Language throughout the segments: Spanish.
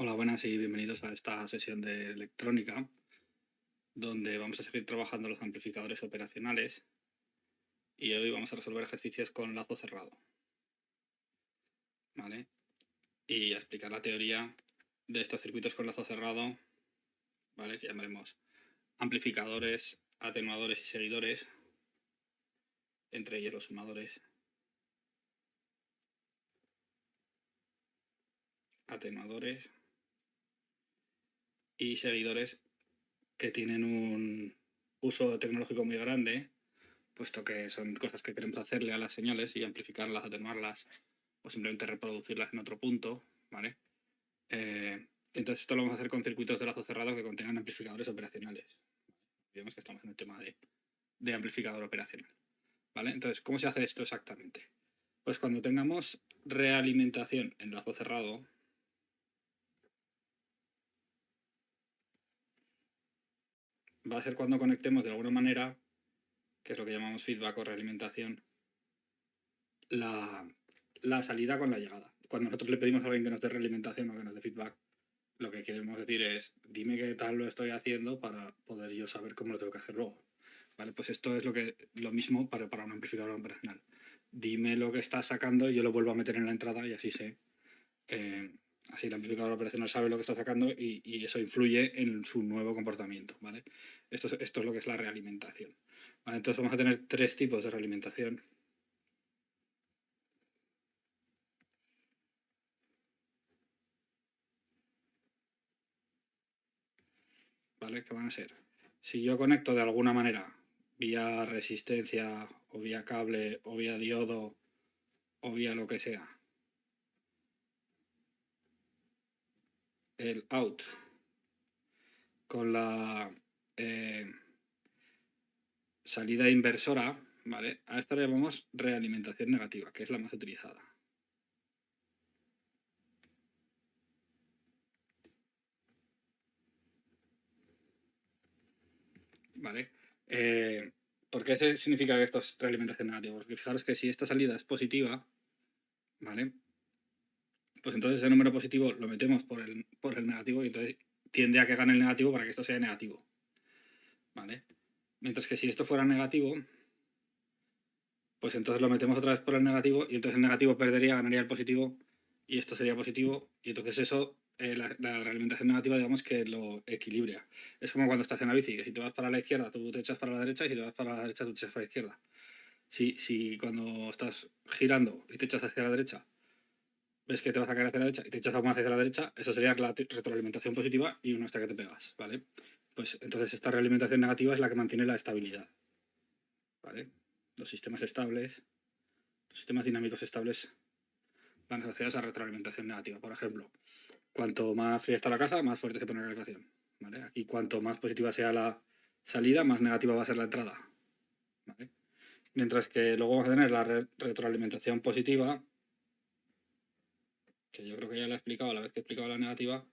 Hola, buenas y bienvenidos a esta sesión de electrónica, donde vamos a seguir trabajando los amplificadores operacionales y hoy vamos a resolver ejercicios con lazo cerrado, ¿vale? Y a explicar la teoría de estos circuitos con lazo cerrado, ¿vale? Que llamaremos amplificadores, atenuadores y seguidores, entre ellos los sumadores, atenuadores y seguidores que tienen un uso tecnológico muy grande, puesto que son cosas que queremos hacerle a las señales y amplificarlas, atenuarlas o simplemente reproducirlas en otro punto, ¿vale? Entonces esto lo vamos a hacer con circuitos de lazo cerrado que contengan amplificadores operacionales. Digamos que estamos en el tema de amplificador operacional, ¿vale? Entonces, ¿cómo se hace esto exactamente? Pues cuando tengamos realimentación en lazo cerrado, va a ser cuando conectemos de alguna manera, que es lo que llamamos feedback o realimentación, la salida con la llegada. Cuando nosotros le pedimos a alguien que nos dé realimentación o que nos dé feedback, lo que queremos decir es, dime qué tal lo estoy haciendo para poder yo saber cómo lo tengo que hacer luego. Vale, pues esto es lo mismo para un amplificador operacional. Dime lo que estás sacando y yo lo vuelvo a meter en la entrada y así sé. Así el amplificador operacional sabe lo que está sacando y eso influye en su nuevo comportamiento. ¿Vale? Esto es lo que es la realimentación. ¿Vale? Entonces vamos a tener tres tipos de realimentación. ¿Vale? Que van a ser, si yo conecto de alguna manera vía resistencia o vía cable o vía diodo o vía lo que sea, el out con la salida inversora, ¿vale? A esta le llamamos realimentación negativa, que es la más utilizada. ¿Vale? ¿Por qué significa que esto es realimentación negativa? Porque fijaros que si esta salida es positiva, ¿vale? Pues entonces ese número positivo lo metemos por el negativo y entonces tiende a que gane el negativo para que esto sea negativo. ¿Vale? Mientras que si esto fuera negativo, pues entonces lo metemos otra vez por el negativo y entonces el negativo perdería, ganaría el positivo y esto sería positivo y entonces eso, la realimentación negativa digamos que lo equilibra. Es como cuando estás en la bici, que si te vas para la izquierda tú te echas para la derecha y si te vas para la derecha tú te echas para la izquierda. Si cuando estás girando y te echas hacia la derecha ves que te vas a caer hacia la derecha y te echas aún más hacia la derecha, eso sería la retroalimentación positiva y una hasta que te pegas, ¿vale? Pues entonces esta realimentación negativa es la que mantiene la estabilidad, ¿vale? Los sistemas estables, los sistemas dinámicos estables van asociados a retroalimentación negativa. Por ejemplo, cuanto más fría está la casa, más fuerte se pone la calefacción, ¿vale? Aquí cuanto más positiva sea la salida, más negativa va a ser la entrada, ¿vale? Mientras que luego vamos a tener la retroalimentación positiva, que yo creo que ya la he explicado a la vez que he explicado la negativa,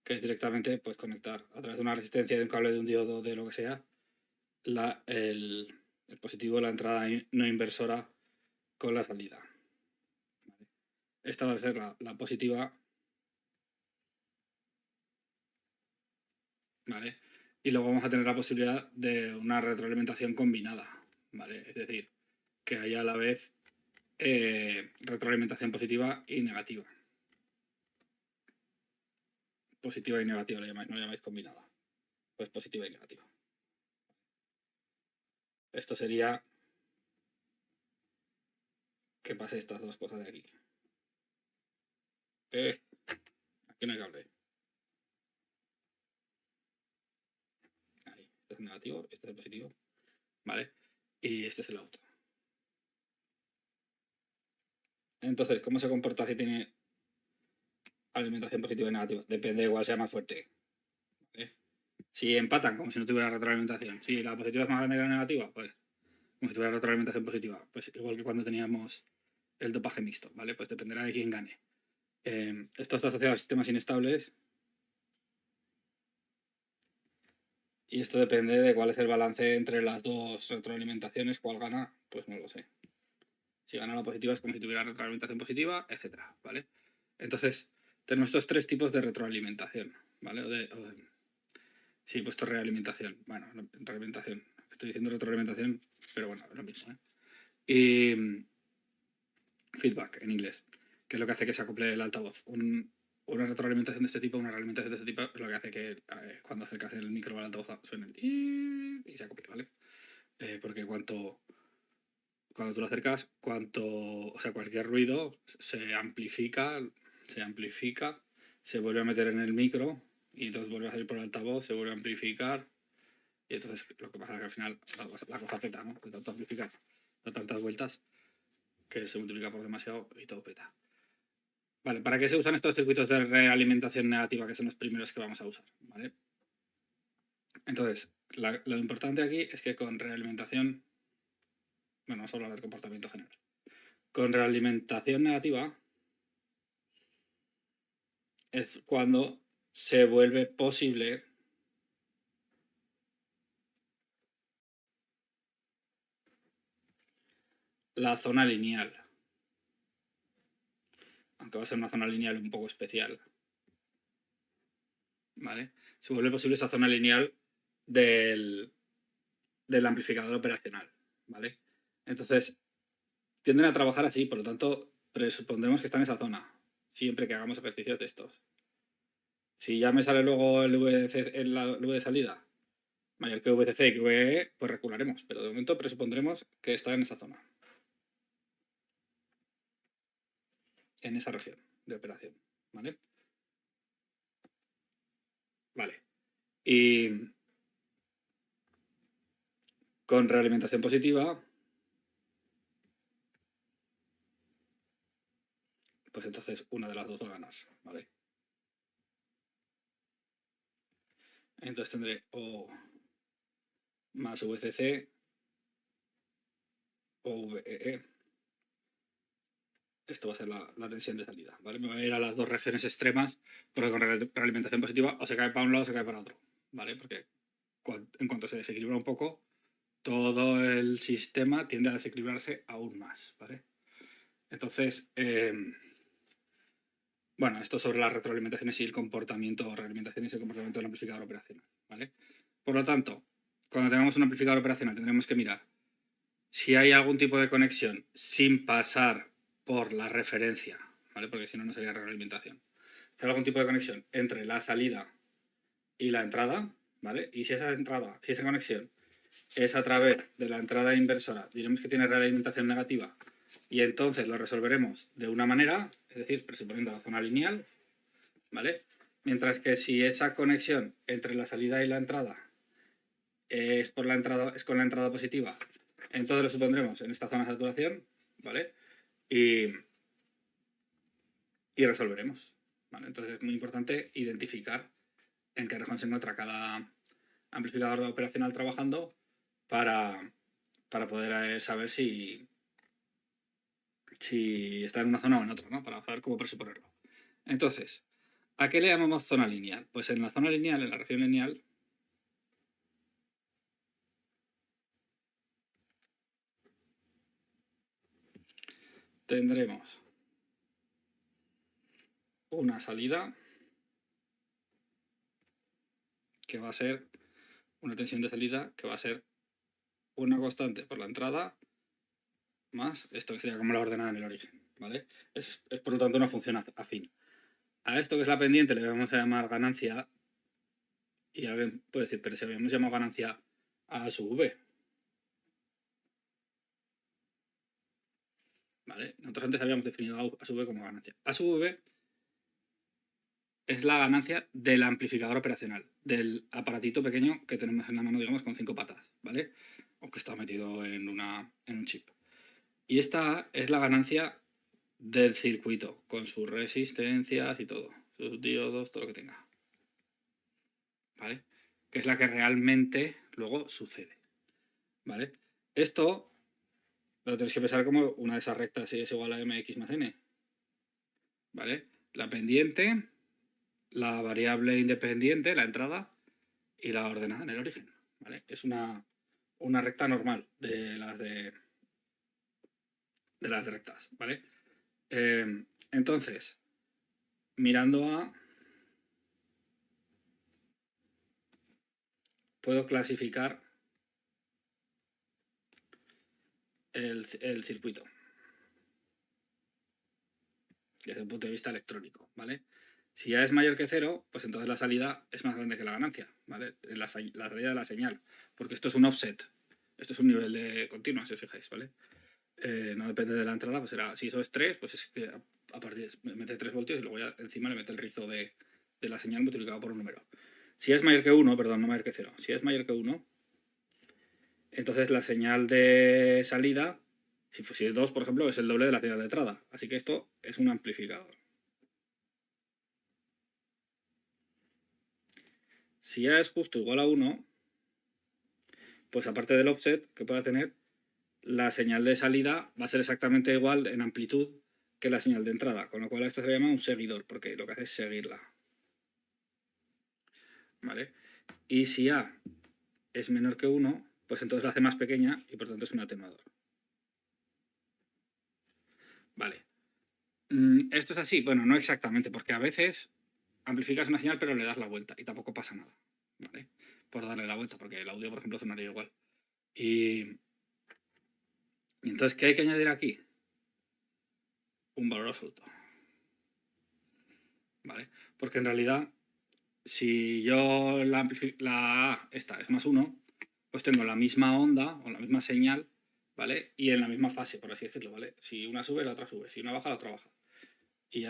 que es directamente pues, conectar a través de una resistencia, de un cable, de un diodo, de lo que sea, el positivo, la entrada no inversora con la salida. ¿Vale? Esta va a ser la positiva, ¿vale? Y luego vamos a tener la posibilidad de una retroalimentación combinada, ¿vale? Es decir, que haya a la vez retroalimentación positiva y negativa. Positiva y negativa lo llamáis, no lo llamáis combinada. Pues positiva y negativa. Esto sería que pase estas dos cosas de aquí. Aquí no hay cable. Ahí. Este es el negativo, este es el positivo. ¿Vale? Y este es el out. Entonces, ¿cómo se comporta si tiene alimentación positiva y negativa? Depende de cuál sea más fuerte. ¿Vale? Si empatan, como si no tuviera retroalimentación. Si la positiva es más grande que la negativa, pues como si tuviera retroalimentación positiva. Pues igual que cuando teníamos el dopaje mixto, ¿vale? Pues dependerá de quién gane. Esto está asociado a sistemas inestables. Y esto depende de cuál es el balance entre las dos retroalimentaciones. ¿Cuál gana? Pues no lo sé. Si gana la positiva es como si tuviera retroalimentación positiva, etcétera, ¿vale? Entonces, tenemos estos tres tipos de retroalimentación, ¿vale? Sí, he puesto realimentación. Bueno, realimentación. Estoy diciendo retroalimentación, pero bueno, es lo mismo, ¿eh? Y feedback en inglés, que es lo que hace que se acople el altavoz. Una retroalimentación de este tipo, una realimentación de este tipo, es lo que hace que cuando acercas el micro al altavoz suene y se acople, ¿vale? Porque cuando tú lo acercas, o sea, cualquier ruido se amplifica, se vuelve a meter en el micro y entonces vuelve a salir por el altavoz, se vuelve a amplificar y entonces lo que pasa es que al final la cosa peta, ¿no? De tanto amplificar, da tantas vueltas que se multiplica por demasiado y todo peta. Vale, ¿para qué se usan estos circuitos de realimentación negativa, que son los primeros que vamos a usar? ¿Vale? Entonces, lo importante aquí es que con realimentación, bueno, vamos a hablar del comportamiento general. Con realimentación negativa es cuando se vuelve posible la zona lineal. Aunque va a ser una zona lineal un poco especial. ¿Vale? Se vuelve posible esa zona lineal del amplificador operacional. ¿Vale? Entonces, tienden a trabajar así, por lo tanto, presupondremos que está en esa zona, siempre que hagamos ejercicios de estos. Si ya me sale luego el VDC, el V de salida mayor que VCC y que VE, pues recularemos, pero de momento presupondremos que está en esa zona, en esa región de operación, ¿vale? Vale. Y con realimentación positiva, pues entonces una de las dos va a ganar, ¿vale? Entonces tendré O más VCC o VEE. Esto va a ser la tensión de salida, ¿vale? Me voy a ir a las dos regiones extremas, porque con realimentación positiva o se cae para un lado o se cae para otro, ¿vale? Porque en cuanto se desequilibra un poco, todo el sistema tiende a desequilibrarse aún más, ¿vale? Entonces, bueno, esto sobre las retroalimentaciones y el comportamiento, realimentaciones y el comportamiento del amplificador operacional, ¿vale? Por lo tanto, cuando tengamos un amplificador operacional tendremos que mirar si hay algún tipo de conexión sin pasar por la referencia, ¿vale? Porque si no, no sería realimentación. Si hay algún tipo de conexión entre la salida y la entrada, ¿vale? Y si esa conexión es a través de la entrada inversora, diremos que tiene realimentación negativa y entonces lo resolveremos de una manera, es decir, presuponiendo la zona lineal, ¿vale? Mientras que si esa conexión entre la salida y la entrada es con la entrada positiva, entonces lo supondremos en esta zona de saturación, ¿vale? Y resolveremos, ¿vale? Entonces es muy importante identificar en qué región se encuentra cada amplificador operacional trabajando para poder saber si está en una zona o en otra, ¿no? Para saber cómo presuponerlo. Entonces, ¿a qué le llamamos zona lineal? Pues en la zona lineal, en la región lineal, tendremos una salida que va a ser una tensión de salida que va a ser una constante por la entrada más esto que sería como la ordenada en el origen, ¿vale? Es por lo tanto una función afín. A esto que es la pendiente le vamos a llamar ganancia y alguien puede decir, pero si habíamos llamado ganancia a sub v, ¿vale? Nosotros antes habíamos definido a sub v como ganancia. A sub v es la ganancia del amplificador operacional, del aparatito pequeño que tenemos en la mano, digamos, con 5 patas, ¿vale? O que está metido en un chip. Y esta es la ganancia del circuito, con sus resistencias y todo, sus diodos, todo lo que tenga, ¿vale? Que es la que realmente luego sucede, ¿vale? Esto lo tenéis que pensar como una de esas rectas y es igual a mx más n, ¿vale? La pendiente, la variable independiente, la entrada, y la ordenada en el origen, ¿vale? Es una recta normal de las de rectas, ¿vale? Entonces, mirando a... puedo clasificar el circuito desde un punto de vista electrónico, ¿vale? Si ya es mayor que 0, pues entonces la salida es más grande que la ganancia, ¿vale? La salida de la señal, porque esto es un offset, esto es un nivel de continua, si os fijáis, ¿vale? No depende de la entrada, pues será, si eso es 3, pues es que a partir de, mete 3 voltios y luego ya encima le mete el rizo de la señal multiplicado por un número. Si es mayor que 1, perdón, no mayor que 0, si es mayor que 1, entonces la señal de salida, si es 2, por ejemplo, es el doble de la señal de entrada. Así que esto es un amplificador. Si ya es justo igual a 1, pues aparte del offset que pueda tener, la señal de salida va a ser exactamente igual en amplitud que la señal de entrada, con lo cual esto se llama un seguidor, porque lo que hace es seguirla. ¿Vale? Y si A es menor que 1, pues entonces la hace más pequeña y por tanto es un atenuador. Vale. ¿Esto es así? Bueno, no exactamente, porque a veces amplificas una señal pero le das la vuelta y tampoco pasa nada, ¿vale? Por darle la vuelta, porque el audio, por ejemplo, sonaría igual. Y entonces, ¿qué hay que añadir aquí? Un valor absoluto, ¿vale? Porque en realidad, si yo la A, esta es más 1, pues tengo la misma onda o la misma señal, ¿vale? Y en la misma fase, por así decirlo, ¿vale? Si una sube, la otra sube. Si una baja, la otra baja. Y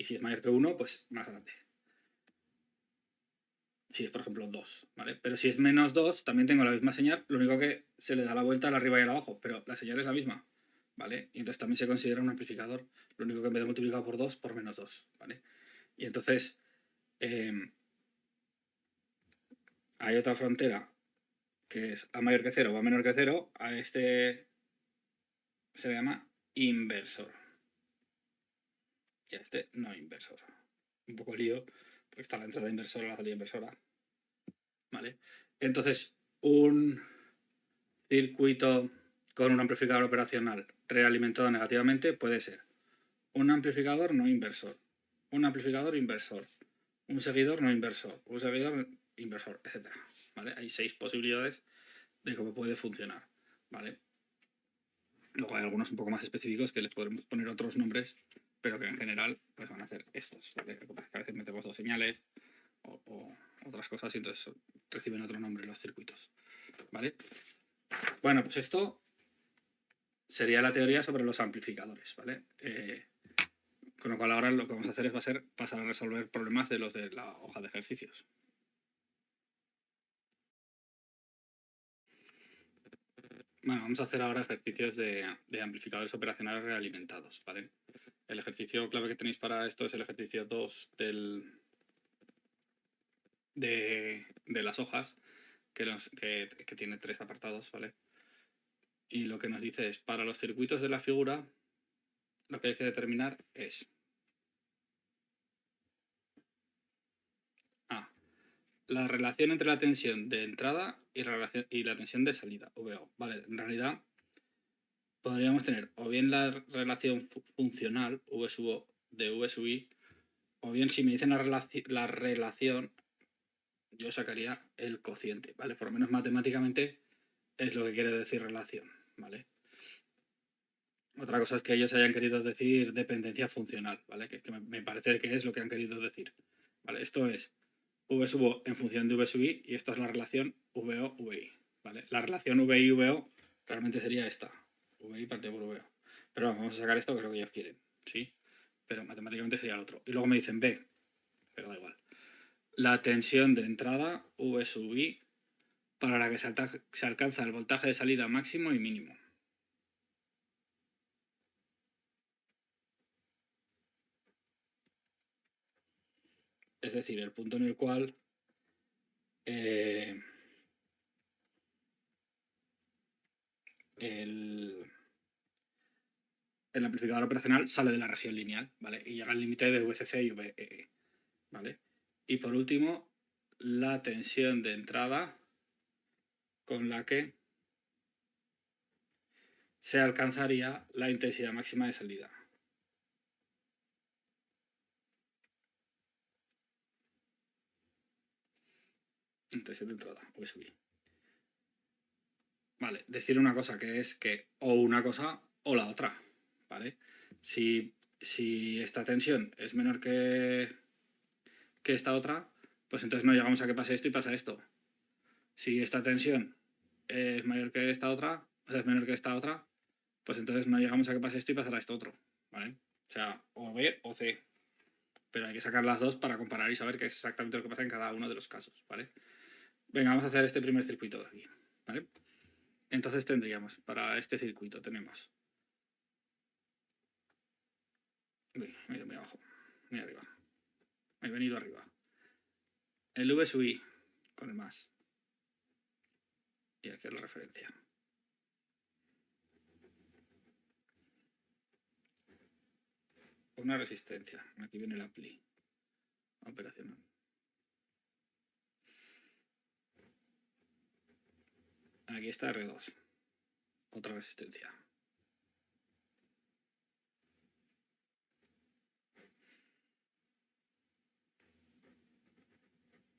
si es mayor que 1, pues más grande. Si es, por ejemplo, 2, ¿vale? Pero si es menos 2, también tengo la misma señal, lo único que se le da la vuelta al arriba y al abajo, pero la señal es la misma, ¿vale? Y entonces también se considera un amplificador, lo único que en vez de multiplicado por 2, por menos 2, ¿vale? Y entonces hay otra frontera que es A mayor que 0 o A menor que 0, a este se le llama inversor. Y a este no inversor. Un poco lío, porque está la entrada inversora, la salida inversora, ¿vale? Entonces, un circuito con un amplificador operacional realimentado negativamente puede ser un amplificador no inversor, un amplificador inversor, un seguidor no inversor, un seguidor inversor, etc. ¿Vale? Hay 6 posibilidades de cómo puede funcionar. ¿Vale? Luego hay algunos un poco más específicos que les podemos poner otros nombres, pero que en general pues van a ser estos. ¿Vale? Lo que pasa es que a veces metemos 2 señales o otras cosas y entonces reciben otro nombre los circuitos. ¿Vale? Bueno, pues esto sería la teoría sobre los amplificadores, ¿vale? Con lo cual ahora lo que vamos a hacer va a ser pasar a resolver problemas de los de la hoja de ejercicios. Bueno, vamos a hacer ahora ejercicios de amplificadores operacionales realimentados, ¿vale? El ejercicio clave que tenéis para esto es el ejercicio 2 de las hojas, que tiene 3 apartados, ¿vale? Y lo que nos dice es, para los circuitos de la figura, lo que hay que determinar es A, la relación entre la tensión de entrada y la tensión de salida, VO. Vale, en realidad podríamos tener o bien la relación funcional V sub O de V sub I, o bien si me dicen la relación, yo sacaría el cociente, ¿vale? Por lo menos matemáticamente es lo que quiere decir relación, ¿vale? Otra cosa es que ellos hayan querido decir dependencia funcional, ¿vale? Que me parece que es lo que han querido decir, ¿vale? Esto es V sub O en función de V sub I y esto es la relación VO-VI, ¿vale? La relación VI-VO realmente sería esta, VI partido por VO. Pero vamos a sacar esto que es lo que ellos quieren, ¿sí? Pero matemáticamente sería el otro. Y luego me dicen B, pero da igual. La tensión de entrada, V sub I, para la que se alcanza el voltaje de salida máximo y mínimo. Es decir, el punto en el cual el amplificador operacional sale de la región lineal, ¿vale? Y llega al límite de VCC y VEE, ¿vale? Y por último, la tensión de entrada con la que se alcanzaría la intensidad máxima de salida. intención de entrada, V sub I. Vale, decir una cosa que es que o una cosa o la otra, ¿vale? Si esta tensión es menor que esta otra, pues entonces no llegamos a que pase esto y pasa esto. Si esta tensión es mayor que esta otra, o sea, es menor que esta otra, pues entonces no llegamos a que pase esto y pasará esto otro, ¿vale? O sea, o B o C. Pero hay que sacar las dos para comparar y saber qué es exactamente lo que pasa en cada uno de los casos, ¿vale? Venga, vamos a hacer este primer circuito de aquí, ¿vale? Entonces tendríamos, para este circuito tenemos... Uy, me he ido muy abajo, muy arriba. Me he venido arriba. El V sub I con el más. Y aquí es la referencia. Una resistencia. Aquí viene el ampli. Operacional. Aquí está R2. Otra resistencia.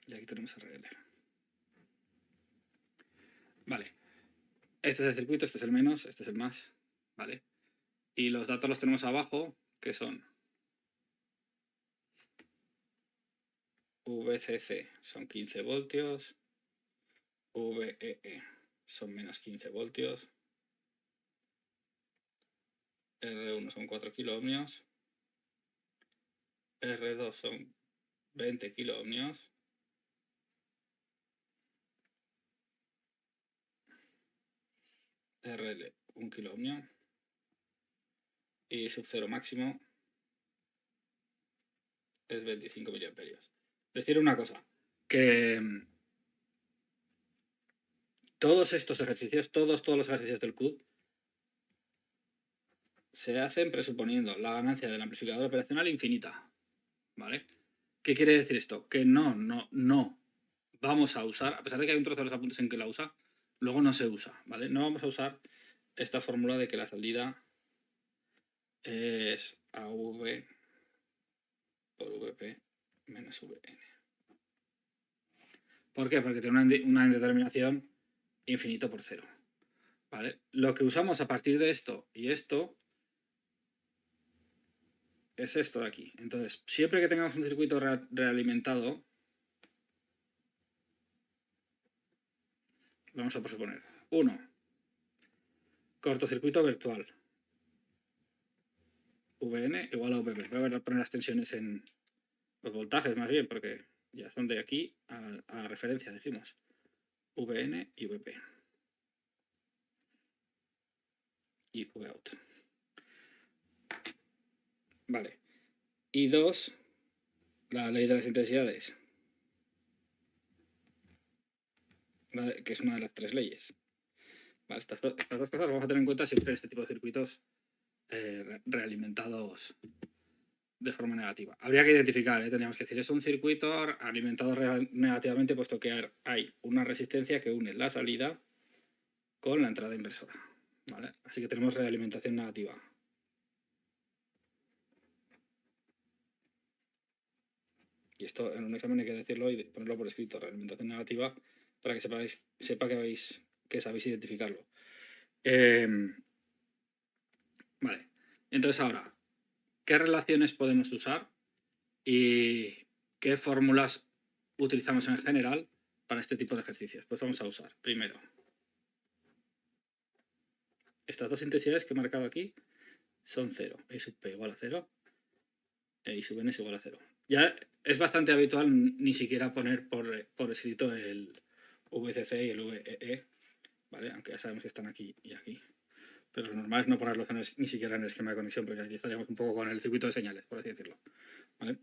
Y aquí tenemos RL. Vale. Este es el circuito, este es el menos, este es el más. Vale. Y los datos los tenemos abajo, que son VCC son 15 voltios, VEE son menos 15 voltios, R1 son 4 kiloohmios, R2 son 20 kiloohmios, RL 1 kiloohmio y sub 0 máximo es 25 miliamperios. Decir una cosa, que todos estos ejercicios, todos los ejercicios del CUD se hacen presuponiendo la ganancia del amplificador operacional infinita, ¿vale? ¿Qué quiere decir esto? Que no vamos a usar, a pesar de que hay un trozo de los apuntes en que la usa, luego no se usa, ¿vale? No vamos a usar esta fórmula de que la salida es AV por VP menos VN. ¿Por qué? Porque tiene una indeterminación infinito por cero, ¿vale? Lo que usamos a partir de esto y esto es esto de aquí. Entonces, siempre que tengamos un circuito realimentado, vamos a presuponer 1. Cortocircuito virtual. Vn igual a Vp. Voy a poner las tensiones en los voltajes más bien, porque ya son de aquí a referencia, dijimos. Vn y Vp. Y Vout. Vale. Y 2, la ley de las intensidades, que es una de las 3 leyes. Vale, estas dos cosas las vamos a tener en cuenta siempre en este tipo de circuitos realimentados de forma negativa. Habría que identificar, tendríamos que decir, es un circuito alimentado negativamente, puesto que hay una resistencia que une la salida con la entrada inversora, ¿vale? Así que tenemos realimentación negativa. Y esto en un examen hay que decirlo y ponerlo por escrito, realimentación negativa, para que sepa que sabéis identificarlo. Vale, entonces ahora, ¿qué relaciones podemos usar y qué fórmulas utilizamos en general para este tipo de ejercicios? Pues vamos a usar, primero, estas dos intensidades que he marcado aquí son 0. I sub P igual a 0 e I sub N es igual a 0. Ya es bastante habitual ni siquiera poner por escrito el VCC y el VEE, ¿vale? Aunque ya sabemos que están aquí y aquí. Pero lo normal es no ponerlos ni siquiera en el esquema de conexión, porque aquí estaríamos un poco con el circuito de señales, por así decirlo, ¿vale?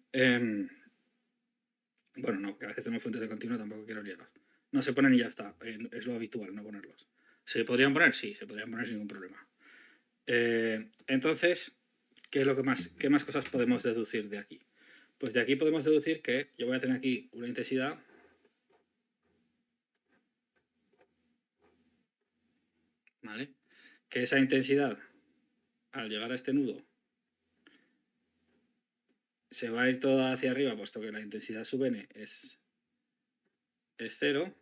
Bueno, no, que a veces tenemos fuentes de continuo, tampoco quiero liarlos. No se ponen y ya está, es lo habitual no ponerlos. ¿Se podrían poner? Sí, se podrían poner sin ningún problema. Entonces, ¿qué más cosas podemos deducir de aquí? Pues de aquí podemos deducir que yo voy a tener aquí una intensidad ¿vale? Que esa intensidad al llegar a este nudo se va a ir toda hacia arriba, puesto que la intensidad sub n es es 0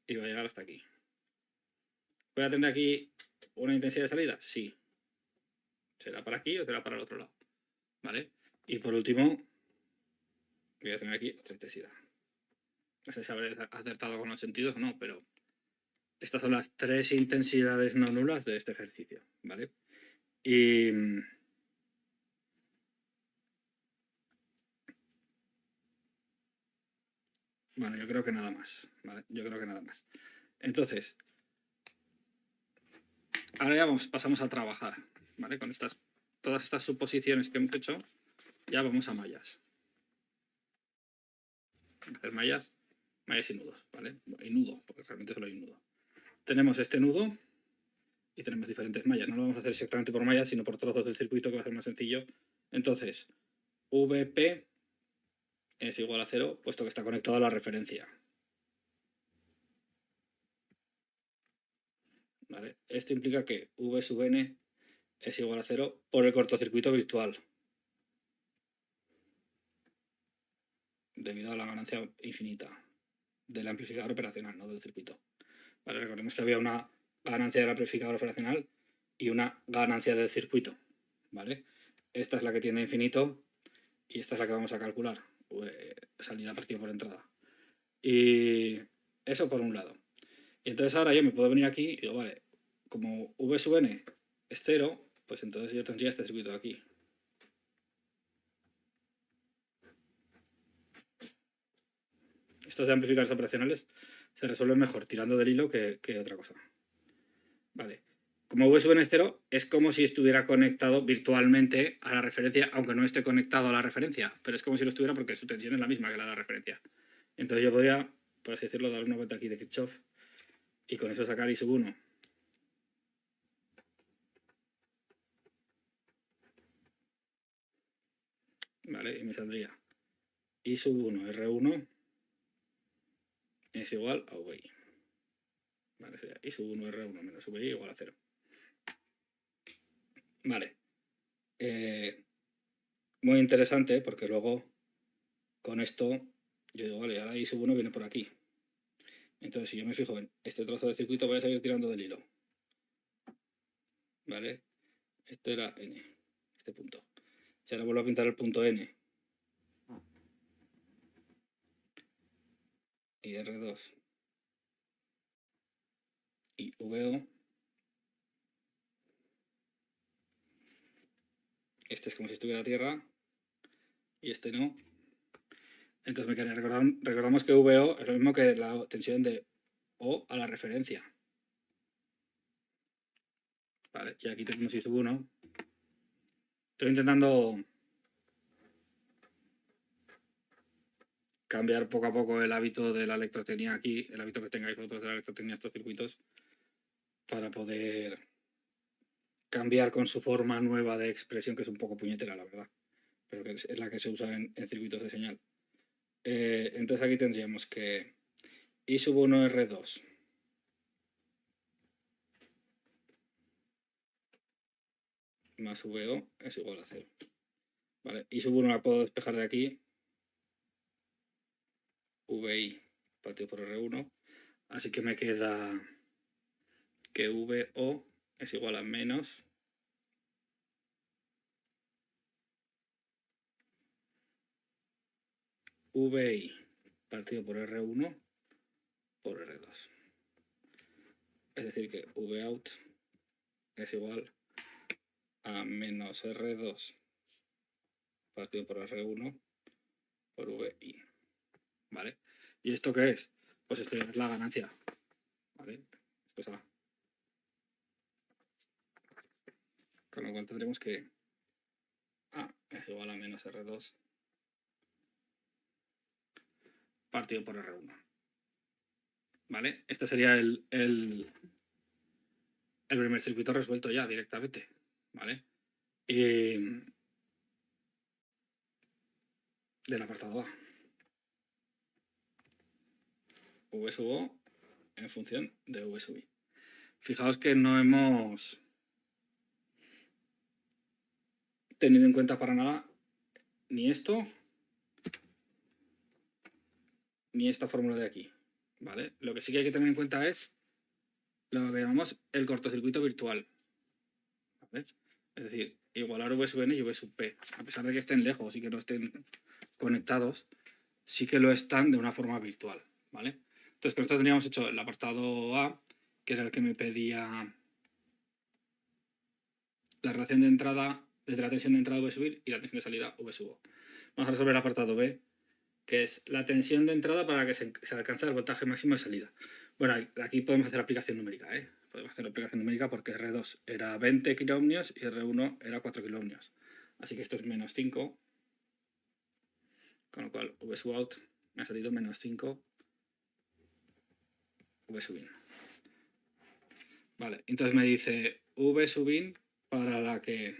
y va a llegar hasta aquí. ¿Voy a tener aquí una intensidad de salida? Sí. ¿Será para aquí o será para el otro lado? ¿Vale? Y por último, voy a tener aquí otra intensidad. No sé si habré acertado con los sentidos o no, pero estas son las 3 intensidades no nulas de este ejercicio, ¿vale? Y bueno, yo creo que nada más, ¿vale? Yo creo que nada más. Entonces, ahora ya pasamos a trabajar, ¿vale? Con todas estas suposiciones que hemos hecho, ya vamos a mallas. Hacer mallas y nudos, ¿vale? Y nudo, porque realmente solo hay un nudo. Tenemos este nudo y tenemos diferentes mallas. No lo vamos a hacer exactamente por mallas, sino por trozos del circuito, que va a ser más sencillo. Entonces, VP es igual a 0, puesto que está conectado a la referencia. ¿Vale? Esto implica que V sub n es igual a 0 por el cortocircuito virtual, debido a la ganancia infinita del amplificador operacional, no del circuito. ¿Vale? Recordemos que había una ganancia del amplificador operacional y una ganancia del circuito. ¿Vale? Esta es la que tiene infinito y esta es la que vamos a calcular, salida partida por entrada. Y eso por un lado. Y entonces ahora yo me puedo venir aquí y digo, vale, como V sub n es 0, pues entonces yo tendría este circuito de aquí. Estos de amplificadores operacionales se resuelven mejor tirando del hilo que otra cosa. Vale. Como V sub n es 0, es como si estuviera conectado virtualmente a la referencia, aunque no esté conectado a la referencia, pero es como si lo estuviera porque su tensión es la misma que la de la referencia. Entonces yo podría, por así decirlo, dar una vuelta aquí de Kirchhoff y con eso sacar I sub 1. Vale, y me saldría I sub 1 R1 es igual a VI. Vale, sería I sub 1 R1 menos VI igual a 0. Vale. Muy interesante porque luego con esto yo digo, vale, ahora I sub 1 viene por aquí. Entonces si yo me fijo en este trozo de circuito voy a seguir tirando del hilo. ¿Vale? Esto era N, este punto. Si ahora vuelvo a pintar el punto N y R2 y VO, este es como si estuviera a tierra y este no. Entonces me quedaría, recordamos que VO es lo mismo que la tensión de O a la referencia. Vale, y aquí tenemos I sub 1. Estoy intentando cambiar poco a poco el hábito de la electrotecnia aquí, el hábito que tengáis vosotros de la electrotecnia estos circuitos, para poder cambiar con su forma nueva de expresión, que es un poco puñetera, la verdad, pero que es la que se usa en circuitos de señal. Entonces aquí tendríamos que I sub 1 R2 más VO es igual a 0. Vale, I sub 1 la puedo despejar de aquí, VI partido por R1, así que me queda que VO es igual a menos VI partido por R1 por R2. Es decir que Vout es igual a menos R2 partido por R1 por VI. ¿Vale? ¿Y esto qué es? Pues esto es la ganancia. ¿Vale? Esto es A. Con lo cual tendremos que A es igual a menos R2 partido por R1. ¿Vale? Este sería el primer circuito resuelto ya directamente. ¿Vale? Y del apartado A. V sub O en función de V sub I. Fijaos que no hemos tenido en cuenta para nada ni esto ni esta fórmula de aquí, ¿vale? Lo que sí que hay que tener en cuenta es lo que llamamos el cortocircuito virtual, ¿vale? Es decir, igualar V sub n y V sub p. A pesar de que estén lejos y que no estén conectados, sí que lo están de una forma virtual, ¿vale? Entonces, con esto teníamos hecho el apartado A, que era el que me pedía la relación de entrada, de la tensión de entrada V sub i y la tensión de salida V sub o. Vamos a resolver el apartado B, que es la tensión de entrada para que se alcance el voltaje máximo de salida. Bueno, aquí podemos hacer aplicación numérica, ¿eh? Podemos hacer aplicación numérica porque R2 era 20 kiloohmios y R1 era 4 kiloohmios. Así que esto es menos 5, con lo cual V sub out me ha salido menos 5 V sub in. Vale, entonces me dice V sub in para la que,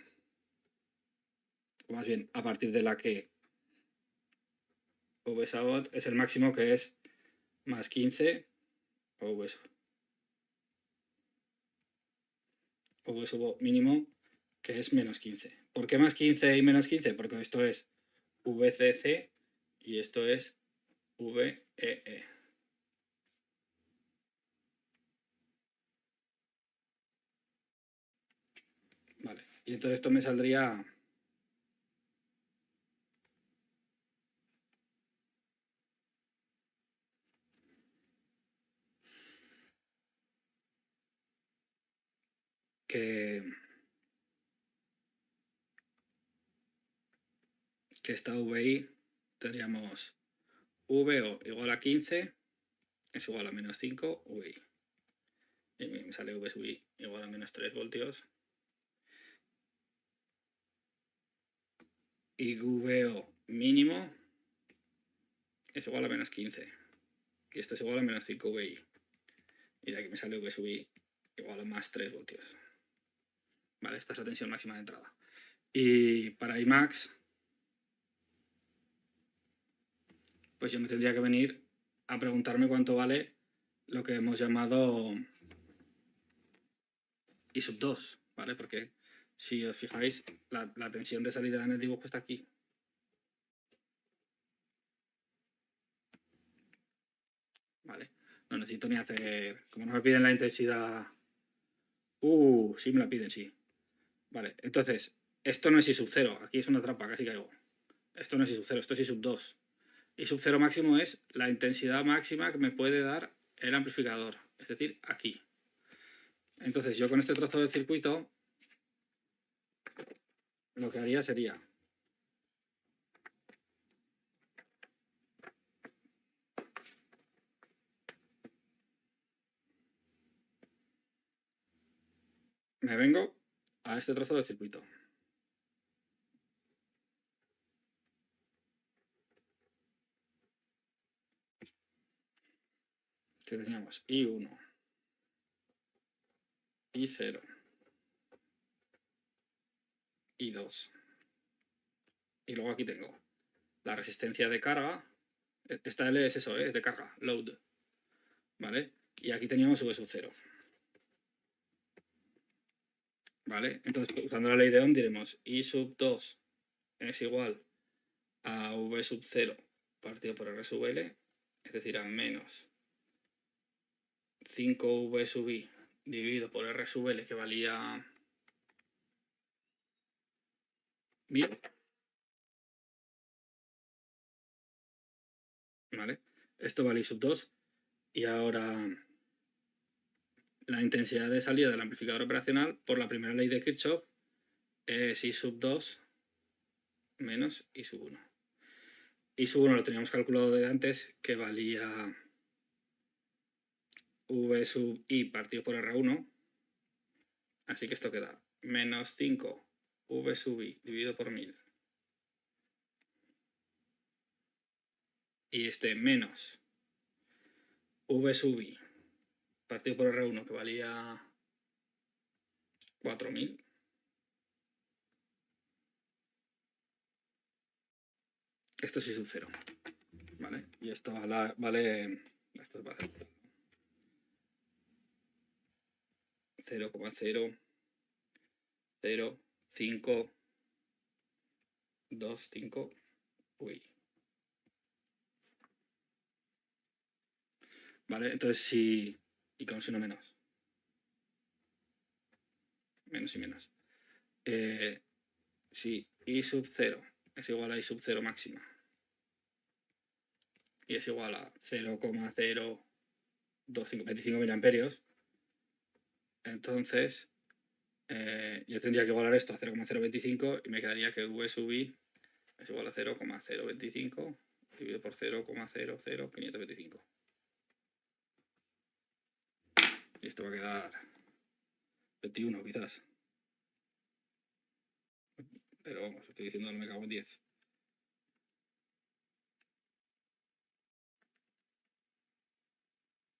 o más bien, a partir de la que V sub out es el máximo, que es más 15 o V sub mínimo, que es menos 15. ¿Por qué más 15 y menos 15? Porque esto es VCC y esto es VEE. Vale, y entonces esto me saldría que esta VI tendríamos VO igual a 15 es igual a menos 5 VI. Y me sale V sub I igual a menos 3 voltios. Y VO mínimo es igual a menos 15. Y esto es igual a menos 5 VI. Y de aquí me sale V sub I igual a más 3 voltios. Vale, esta es la tensión máxima de entrada. Y para Imax, pues yo me tendría que venir a preguntarme cuánto vale lo que hemos llamado I sub 2, ¿vale? Porque si os fijáis, la tensión de salida en el dibujo está aquí. Vale, no necesito ni hacer, como no me piden la intensidad. Sí me la piden, sí. Vale, entonces, esto no es I sub 0, aquí es una trampa, casi caigo. Esto no es I sub 0, esto es I sub 2. I sub 0 máximo es la intensidad máxima que me puede dar el amplificador, es decir, aquí. Entonces yo con este trozo de circuito lo que haría sería me vengo a este trozo de circuito. Que teníamos I1, I0, I2. Y luego aquí tengo la resistencia de carga. Esta L es eso, es de carga, load. ¿Vale? Y aquí teníamos V sub 0. ¿Vale? Entonces, usando la ley de Ohm diremos I sub 2 es igual a V sub 0 partido por R sub L, es decir, a menos 5V sub I dividido por R sub L, que valía 1000. ¿Vale? Esto vale I sub 2. Y ahora la intensidad de salida del amplificador operacional por la primera ley de Kirchhoff es I sub 2 menos I sub 1. I sub 1 lo teníamos calculado de antes, que valía V sub I partido por R1. Así que esto queda menos 5 V sub I dividido por 1000. Y este menos V sub I partido por R1, que valía 4000. Esto es I sub 0. ¿Vale? Y esto vale. Esto va a ser 0,0525 UI. ¿vale? Entonces si... y con signo menos. Menos y menos. Si I sub 0 es igual a I sub 0 máxima y es igual a 0,025 miliamperios, entonces yo tendría que igualar esto a 0,025 y me quedaría que V sub I es igual a 0,025 dividido por 0,00525. Y esto va a quedar 21 quizás. Pero vamos, estoy diciendo no me cago en 10.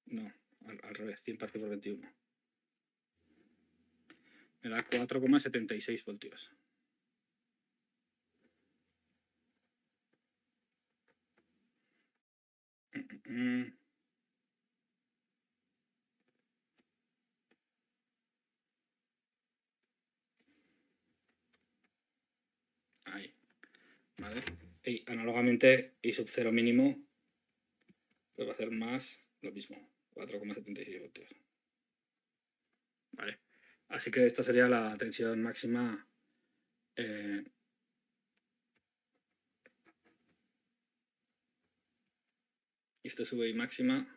No, al revés, 100 partido por 21. Me da 4,76 voltios. Ahí, ¿vale? Y análogamente, I sub 0 mínimo pues va a ser más lo mismo, 4,76 voltios. Vale. Así que esta sería la tensión máxima y esto sube I máxima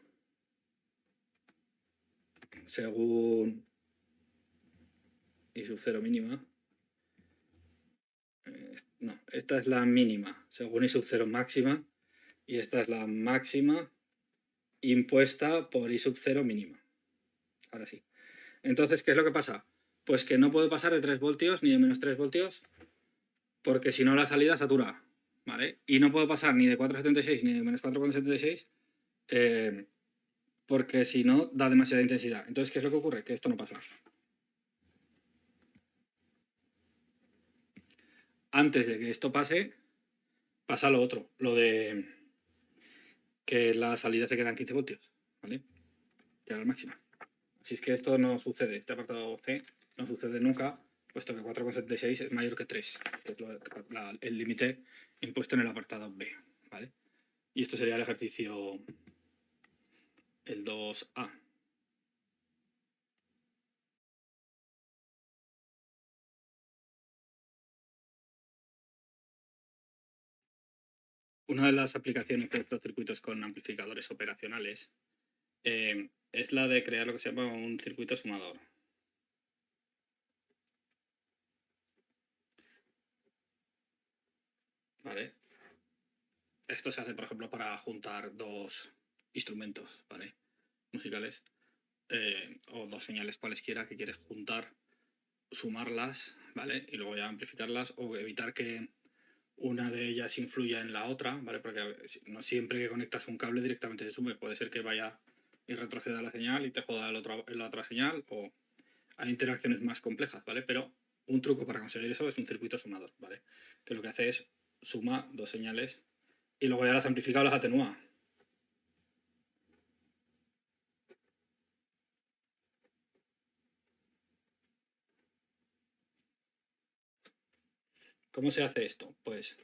según I sub 0 mínima. No, esta es la mínima según I sub 0 máxima y esta es la máxima impuesta por I sub 0 mínima. Ahora sí. Entonces, ¿qué es lo que pasa? Pues que no puedo pasar de 3 voltios ni de menos 3 voltios porque si no la salida satura, ¿vale? Y no puedo pasar ni de 4,76 ni de menos 4,76 porque si no da demasiada intensidad. Entonces, ¿qué es lo que ocurre? Que esto no pasa. Antes de que esto pase, pasa lo otro, lo de que la salida se queda en 15 voltios, ¿vale? Que era la máxima. Así es que esto no sucede, este apartado C no sucede nunca, puesto que 4,76 es mayor que 3, que es el límite impuesto en el apartado B, ¿vale? Y esto sería el ejercicio, el 2A. Una de las aplicaciones de estos circuitos con amplificadores operacionales es la de crear lo que se llama un circuito sumador. ¿Vale? Esto se hace, por ejemplo, para juntar dos instrumentos, ¿vale? Musicales o dos señales cualesquiera que quieres juntar, sumarlas, ¿vale? Y luego ya amplificarlas o evitar que una de ellas influya en la otra, ¿vale? Porque no siempre que conectas un cable directamente se sume, puede ser que vaya y retroceda la señal y te joda la otra señal, o hay interacciones más complejas, ¿vale? Pero un truco para conseguir eso es un circuito sumador, ¿vale? Que lo que hace es suma dos señales y luego ya las amplifica o las atenúa. ¿Cómo se hace esto? Pues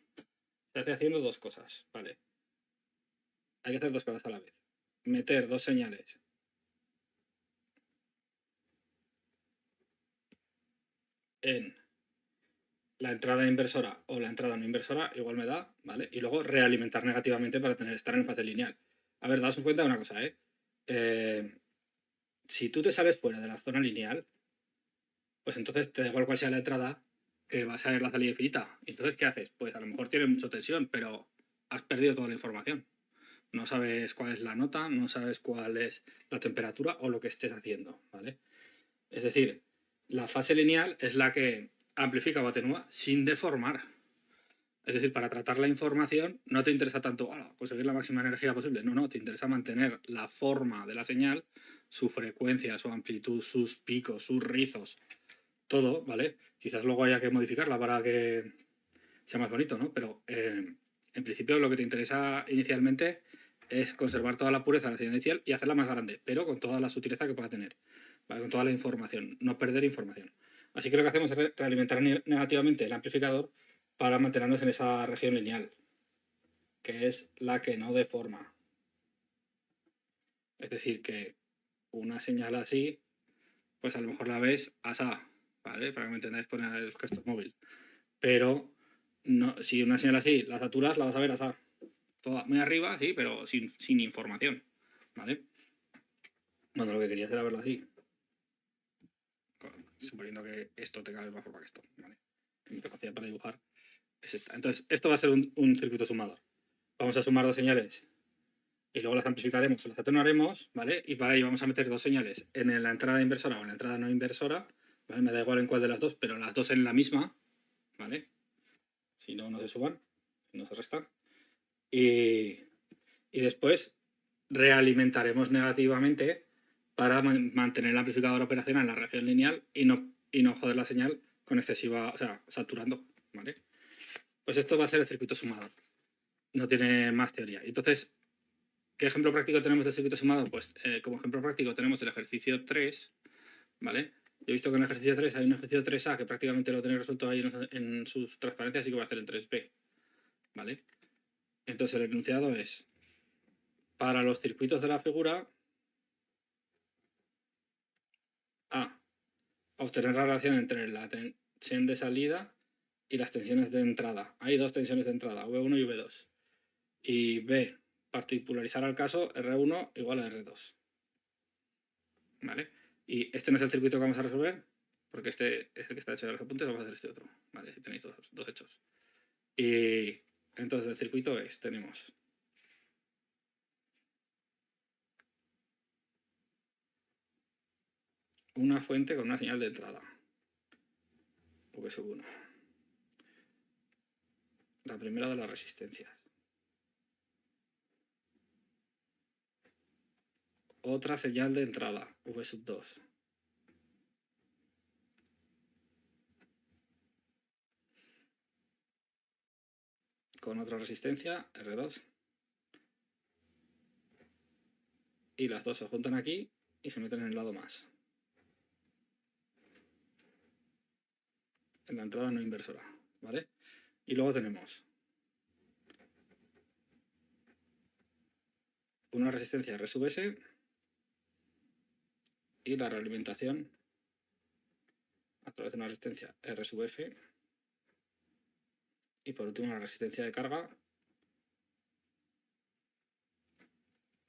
se hace haciendo dos cosas, ¿vale? Hay que hacer dos cosas a la vez. Meter dos señales en la entrada inversora o la entrada no inversora, igual me da, ¿vale? Y luego realimentar negativamente para estar en fase lineal. A ver, daos cuenta de una cosa, si tú te sales fuera de la zona lineal, pues entonces te da igual cuál sea la entrada, que va a ser la salida infinita. Entonces, ¿qué haces? Pues a lo mejor tienes mucha tensión, pero has perdido toda la información. No sabes cuál es la nota, no sabes cuál es la temperatura o lo que estés haciendo, ¿vale? Es decir, la fase lineal es la que amplifica o atenúa sin deformar. Es decir, para tratar la información no te interesa tanto conseguir la máxima energía posible. No, te interesa mantener la forma de la señal, su frecuencia, su amplitud, sus picos, sus rizos, todo, ¿vale? Quizás luego haya que modificarla para que sea más bonito, ¿no? Pero en principio lo que te interesa inicialmente es conservar toda la pureza de la señal inicial y hacerla más grande, pero con toda la sutileza que pueda tener, ¿vale? Con toda la información, no perder información. Así que lo que hacemos es realimentar negativamente el amplificador para mantenernos en esa región lineal, que es la que no deforma. Es decir, que una señal así, pues a lo mejor la ves asá, ¿vale? Para que me entendáis poner el gesto móvil. Pero no, si una señal así la saturas, la vas a ver asá. Toda muy arriba, sí, pero sin información, ¿vale? Bueno, lo que quería hacer era verlo así. Suponiendo que esto tenga la misma forma que esto, ¿vale? Mi capacidad para dibujar es esta. Entonces, esto va a ser un circuito sumador. Vamos a sumar dos señales y luego las amplificaremos o las atenuaremos, ¿vale? Y para ello vamos a meter dos señales en la entrada inversora o en la entrada no inversora, ¿vale? Me da igual en cuál de las dos, pero las dos en la misma, ¿vale? Si no, no se suban, no se restan. Y después realimentaremos negativamente para mantener el amplificador operacional en la región lineal y no joder la señal con excesiva, o sea, saturando, ¿vale? Pues esto va a ser el circuito sumado. No tiene más teoría. Entonces, ¿qué ejemplo práctico tenemos del circuito sumado? Pues como ejemplo práctico tenemos el ejercicio 3, ¿vale? Yo he visto que en el ejercicio 3 hay un ejercicio 3A que prácticamente lo tenéis resuelto ahí en sus transparencias, así que voy a hacer el 3B, ¿vale? Entonces el enunciado es, para los circuitos de la figura, A, obtener la relación entre la tensión de salida y las tensiones de entrada. Hay dos tensiones de entrada, V1 y V2. Y B, particularizar al caso R1 igual a R2. ¿Vale? Y este no es el circuito que vamos a resolver, porque este es el que está hecho de los apuntes, vamos a hacer este otro. ¿Vale? Tenéis dos hechos. Y entonces el circuito es, tenemos una fuente con una señal de entrada, V1. La primera de las resistencias. Otra señal de entrada, V2. Con otra resistencia, R2. Y las dos se juntan aquí y se meten en el lado más. En la entrada no inversora, ¿vale? Y luego tenemos una resistencia R sub S y la realimentación a través de una resistencia R sub F y por último una resistencia de carga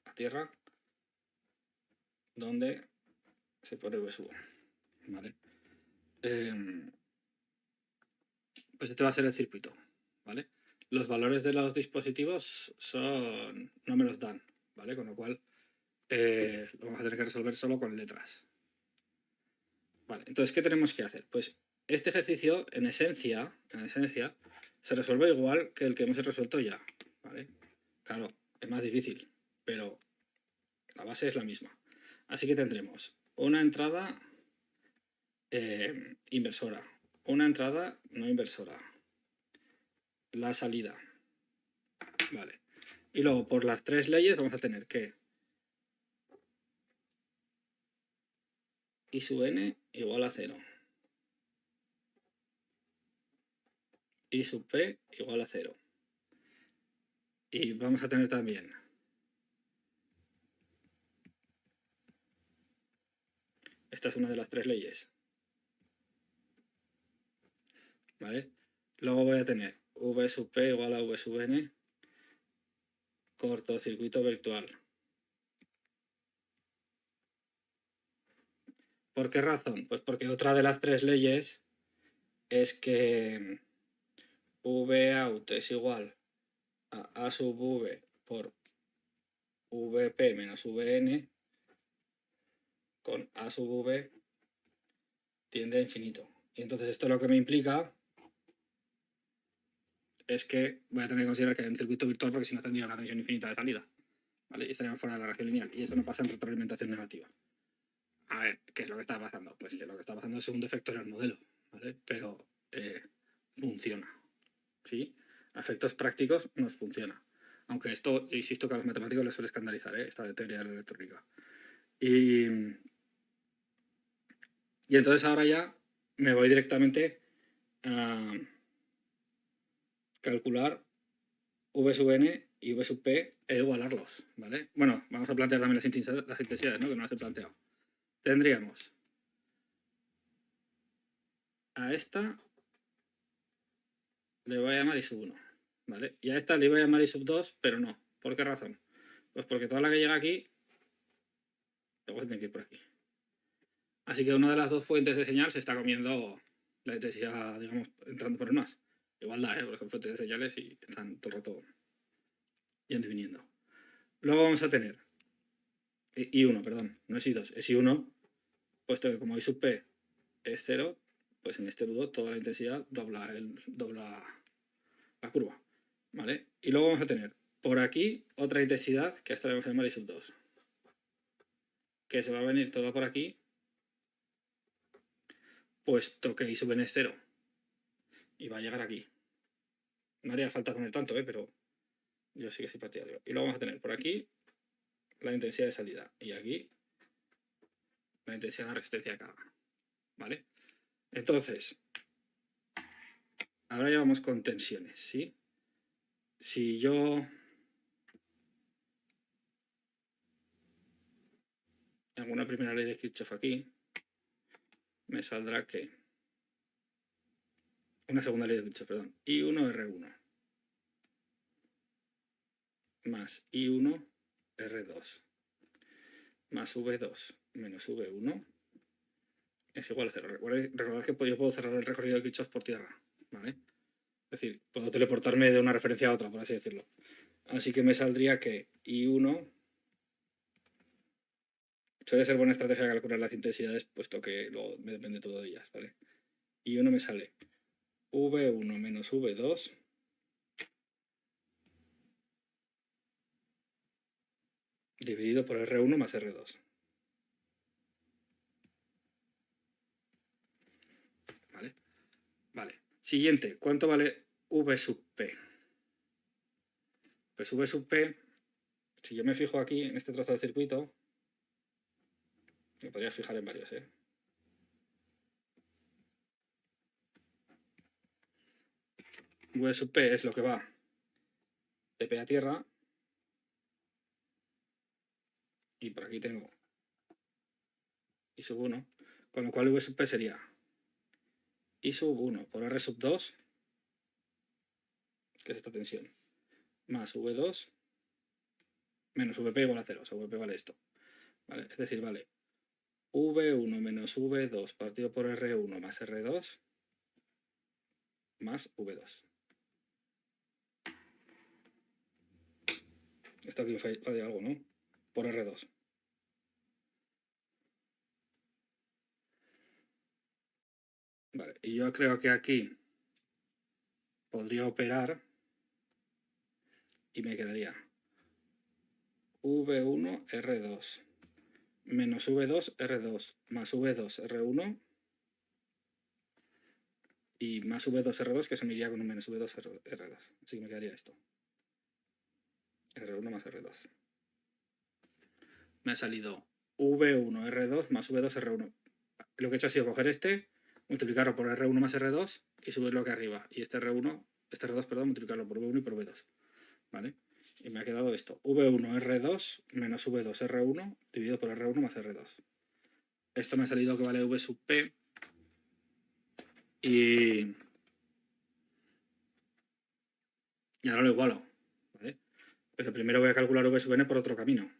a tierra donde se pone V sub 1, ¿vale? Pues este va a ser el circuito, ¿vale? Los valores de los dispositivos no me los dan, ¿vale? Con lo cual lo vamos a tener que resolver solo con letras. Vale, entonces, ¿qué tenemos que hacer? Pues este ejercicio, en esencia, se resuelve igual que el que hemos resuelto ya, ¿vale? Claro, es más difícil, pero la base es la misma. Así que tendremos una entrada inversora, una entrada no inversora, la salida, ¿vale? Y luego, por las tres leyes, vamos a tener que I sub n igual a 0. I sub p igual a 0. Y vamos a tener también esta es una de las tres leyes, ¿vale? Luego voy a tener V sub p igual a V sub n, cortocircuito virtual. ¿Por qué razón? Pues porque otra de las tres leyes es que Vout es igual a sub v por Vp menos Vn con A sub v tiende a infinito. Y entonces esto lo que me implica es que voy a tener que considerar que hay un circuito virtual porque si no tendría una tensión infinita de salida, ¿vale? Y estaríamos fuera de la región lineal. Y eso no pasa en retroalimentación negativa. A ver, ¿qué es lo que está pasando? Pues que lo que está pasando es un defecto en el modelo, ¿vale? Pero funciona, ¿sí? A efectos prácticos nos funciona. Aunque esto, insisto que a los matemáticos les suele escandalizar, esta de teoría de la electrónica. Y entonces ahora ya me voy directamente a calcular V sub n y V sub p e igualarlos, ¿vale? Bueno, vamos a plantear también las intensidades, ¿no? Que no las he planteado. Tendríamos a esta le voy a llamar I sub 1, ¿vale? Y a esta le voy a llamar I sub 2, pero no. ¿Por qué razón? Pues porque toda la que llega aquí luego tiene que ir por aquí. Así que una de las dos fuentes de señal se está comiendo la intensidad, digamos, entrando por el más. Igualdad, porque son fuentes de señales y están todo el rato yendo y viniendo. Luego vamos a tener I1, perdón, no es I2, es I1, puesto que como I sub P es 0, pues en este nudo toda la intensidad dobla la curva, ¿vale? Y luego vamos a tener por aquí otra intensidad que esta le vamos a llamar I sub 2, que se va a venir toda por aquí, puesto que I sub n es 0 y va a llegar aquí. No haría falta poner tanto, pero yo sí que soy partidario. Y luego vamos a tener por aquí la intensidad de salida y aquí la intensidad de la resistencia de carga, ¿vale? Entonces, ahora ya vamos con tensiones, ¿sí? Si yo hago una primera ley de Kirchhoff aquí, me saldrá que una segunda ley de Kirchhoff, perdón, I1R1 más I1R2 más V2 menos V1 es igual a 0. Recordad que yo puedo cerrar el recorrido de Kirchhoff por tierra, ¿vale? Es decir, puedo teleportarme de una referencia a otra, por así decirlo. Así que me saldría que I1 suele ser buena estrategia calcular las intensidades, puesto que luego me depende todo de ellas, ¿vale? I1 me sale V1 menos V2 dividido por R1 más R2. ¿Vale? Vale. Siguiente, ¿cuánto vale V sub P? Pues V sub P, si yo me fijo aquí en este trozo de circuito, me podría fijar en varios, V sub P es lo que va de P a tierra. Y por aquí tengo I sub 1, con lo cual V sub P sería I sub 1 por R sub 2, que es esta tensión, más V2 menos VP igual a 0, o sea, VP vale esto. ¿Vale? Es decir, vale V1 menos V2 partido por R1 más R2 más V2. Esto aquí falla algo, ¿no? Por R2. Vale, y yo creo que aquí podría operar y me quedaría V1 R2 menos V2 R2 más V2 R1 y más V2 R2 que se me iría con un menos V2 R2. Así que me quedaría esto. R1 más R2. Me ha salido V1 R2 más V2 R1. Lo que he hecho ha sido coger este, multiplicarlo por R1 más R2 y subirlo aquí arriba. Y este R2, perdón, multiplicarlo por V1 y por V2. ¿Vale? Y me ha quedado esto. V1 R2 menos V2 R1 dividido por R1 más R2. Esto me ha salido que vale V sub P. Y ahora lo igualo. ¿Vale? Pero primero voy a calcular V sub N por otro camino.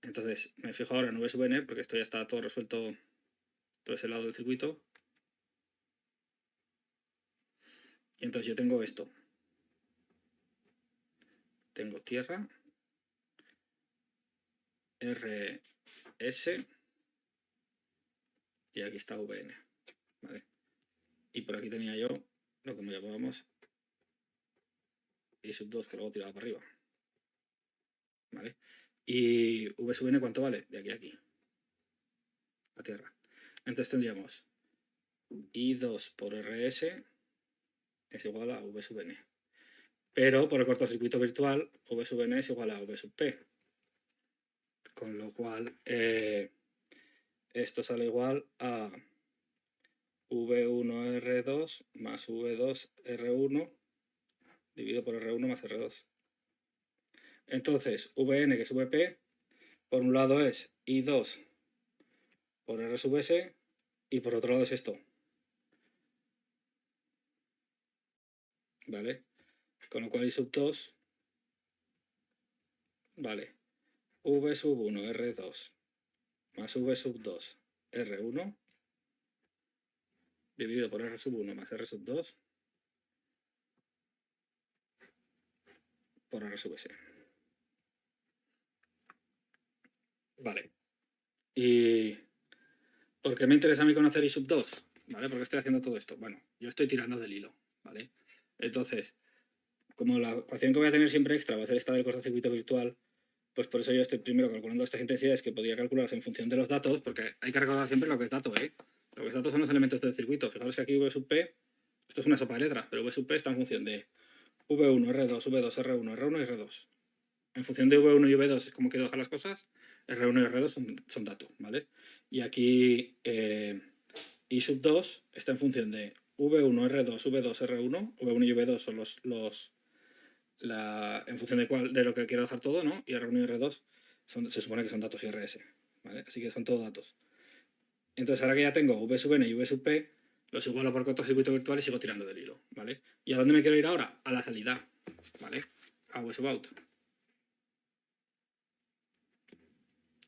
Entonces me fijo ahora en V sub N porque esto ya está todo resuelto, todo ese lado del circuito. Y entonces yo tengo esto. Tengo tierra, RS y aquí está VN. ¿Vale? Y por aquí tenía yo lo que llamábamos I sub 2, que luego tiraba para arriba. ¿Vale? Y V sub N, ¿cuánto vale? De aquí a aquí. A tierra. Entonces tendríamos I2 por RS es igual a V sub N. Pero por el cortocircuito virtual, V sub N es igual a V sub P. Con lo cual, esto sale igual a V1R2 más V2R1 dividido por R1 más R2. Entonces, Vn, que es Vp, por un lado es I2 por R sub S y por otro lado es esto. ¿Vale? Con lo cual I sub 2, vale, V sub 1 R2 más V sub 2 R1 dividido por R sub 1 más R sub 2 por R sub S. Vale. ¿Y por qué me interesa a mí conocer I sub 2? ¿Vale? ¿Por qué estoy haciendo todo esto? Bueno, yo estoy tirando del hilo, ¿vale? Entonces, como la ecuación que voy a tener siempre extra va a ser esta del cortocircuito virtual, pues por eso yo estoy primero calculando estas intensidades que podría calcularse en función de los datos, porque hay que recordar siempre lo que es dato, ¿eh? Lo que es datos son los elementos del circuito. Fijaros que aquí V sub P, esto es una sopa de letras, pero V sub P está en función de V1, R2, V2, R1, R1 y R2. En función de V1 y V2 es como quiero dejar las cosas, R1 y R2 son datos, ¿vale? Y aquí I sub 2 está en función de V1, R2, V2, R1, V1 y V2 son en función de lo que quiero dejar todo, ¿no? Y R1 y R2 se supone que son datos IRS, ¿vale? Así que son todos datos. Entonces ahora que ya tengo V sub n y V sub p, los igualo por cortocircuito virtual y sigo tirando del hilo, ¿vale? ¿Y a dónde me quiero ir ahora? A la salida, ¿vale? A V sub out.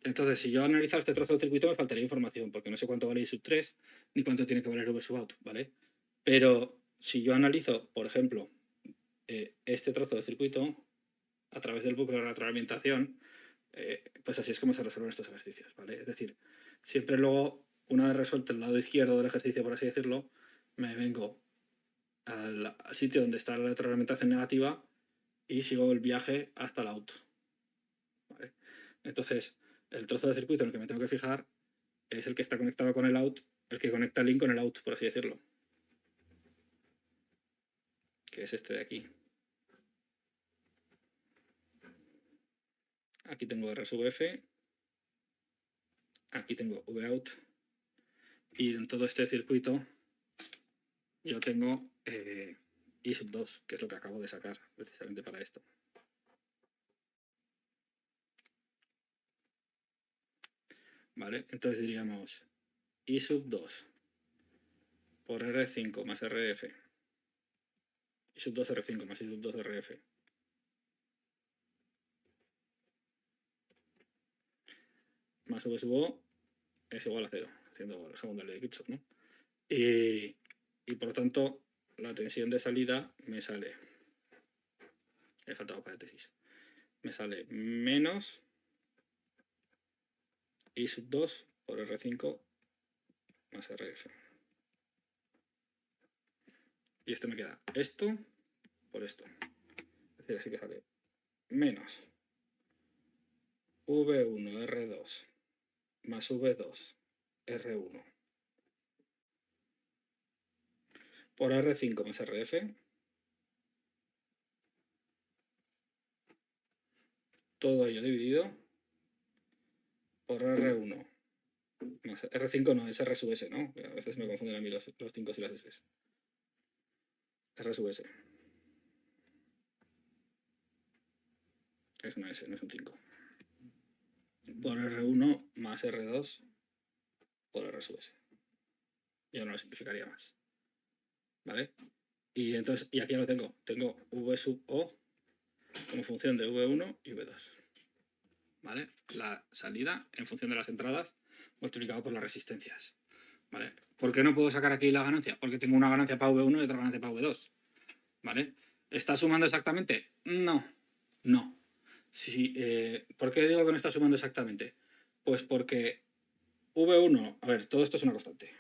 Entonces, si yo analizar este trozo de circuito me faltaría información, porque no sé cuánto vale I sub 3 ni cuánto tiene que valer V sub out, ¿vale? Pero si yo analizo, por ejemplo, este trozo de circuito a través del bucle de retroalimentación, pues así es como se resuelven estos ejercicios, ¿vale? Es decir, siempre luego, una vez resuelto el lado izquierdo del ejercicio, por así decirlo, me vengo al sitio donde está la retroalimentación negativa y sigo el viaje hasta el out, ¿vale? Entonces, el trozo de circuito en el que me tengo que fijar es el que está conectado con el out, el que conecta el in con el out, por así decirlo, que es este de aquí. Aquí tengo R sub F, aquí tengo V out, y en todo este circuito yo tengo I sub 2, que es lo que acabo de sacar precisamente para esto. ¿Vale? Entonces diríamos I sub 2 por R5 más RF. I sub 2 R5 más I sub 2 RF. Más V sub O es igual a 0, haciendo la segunda ley de Kirchhoff, ¿no? Y por lo tanto, la tensión de salida me sale, he faltado paréntesis, me sale menos I sub 2 por R5 más RF. Y esto me queda esto por esto. Es decir, así que sale menos V1 R2 más V2 R1 por R5 más RF. Todo ello dividido por R1 más R5 no, es R sub S, ¿no? A veces me confunden a mí los 5 y las S. R sub S. Es una S, no es un 5. Por R1 más R2 por R sub S. Yo no lo simplificaría más. ¿Vale? Y entonces, y aquí ya lo tengo. Tengo V sub O como función de V1 y V2. ¿Vale? La salida en función de las entradas multiplicado por las resistencias. ¿Vale? ¿Por qué no puedo sacar aquí la ganancia? Porque tengo una ganancia para V1 y otra ganancia para V2. ¿Vale? ¿Está sumando exactamente? No. No. Si, ¿por qué digo que no está sumando exactamente? Pues porque V1, a ver, todo esto es una constante.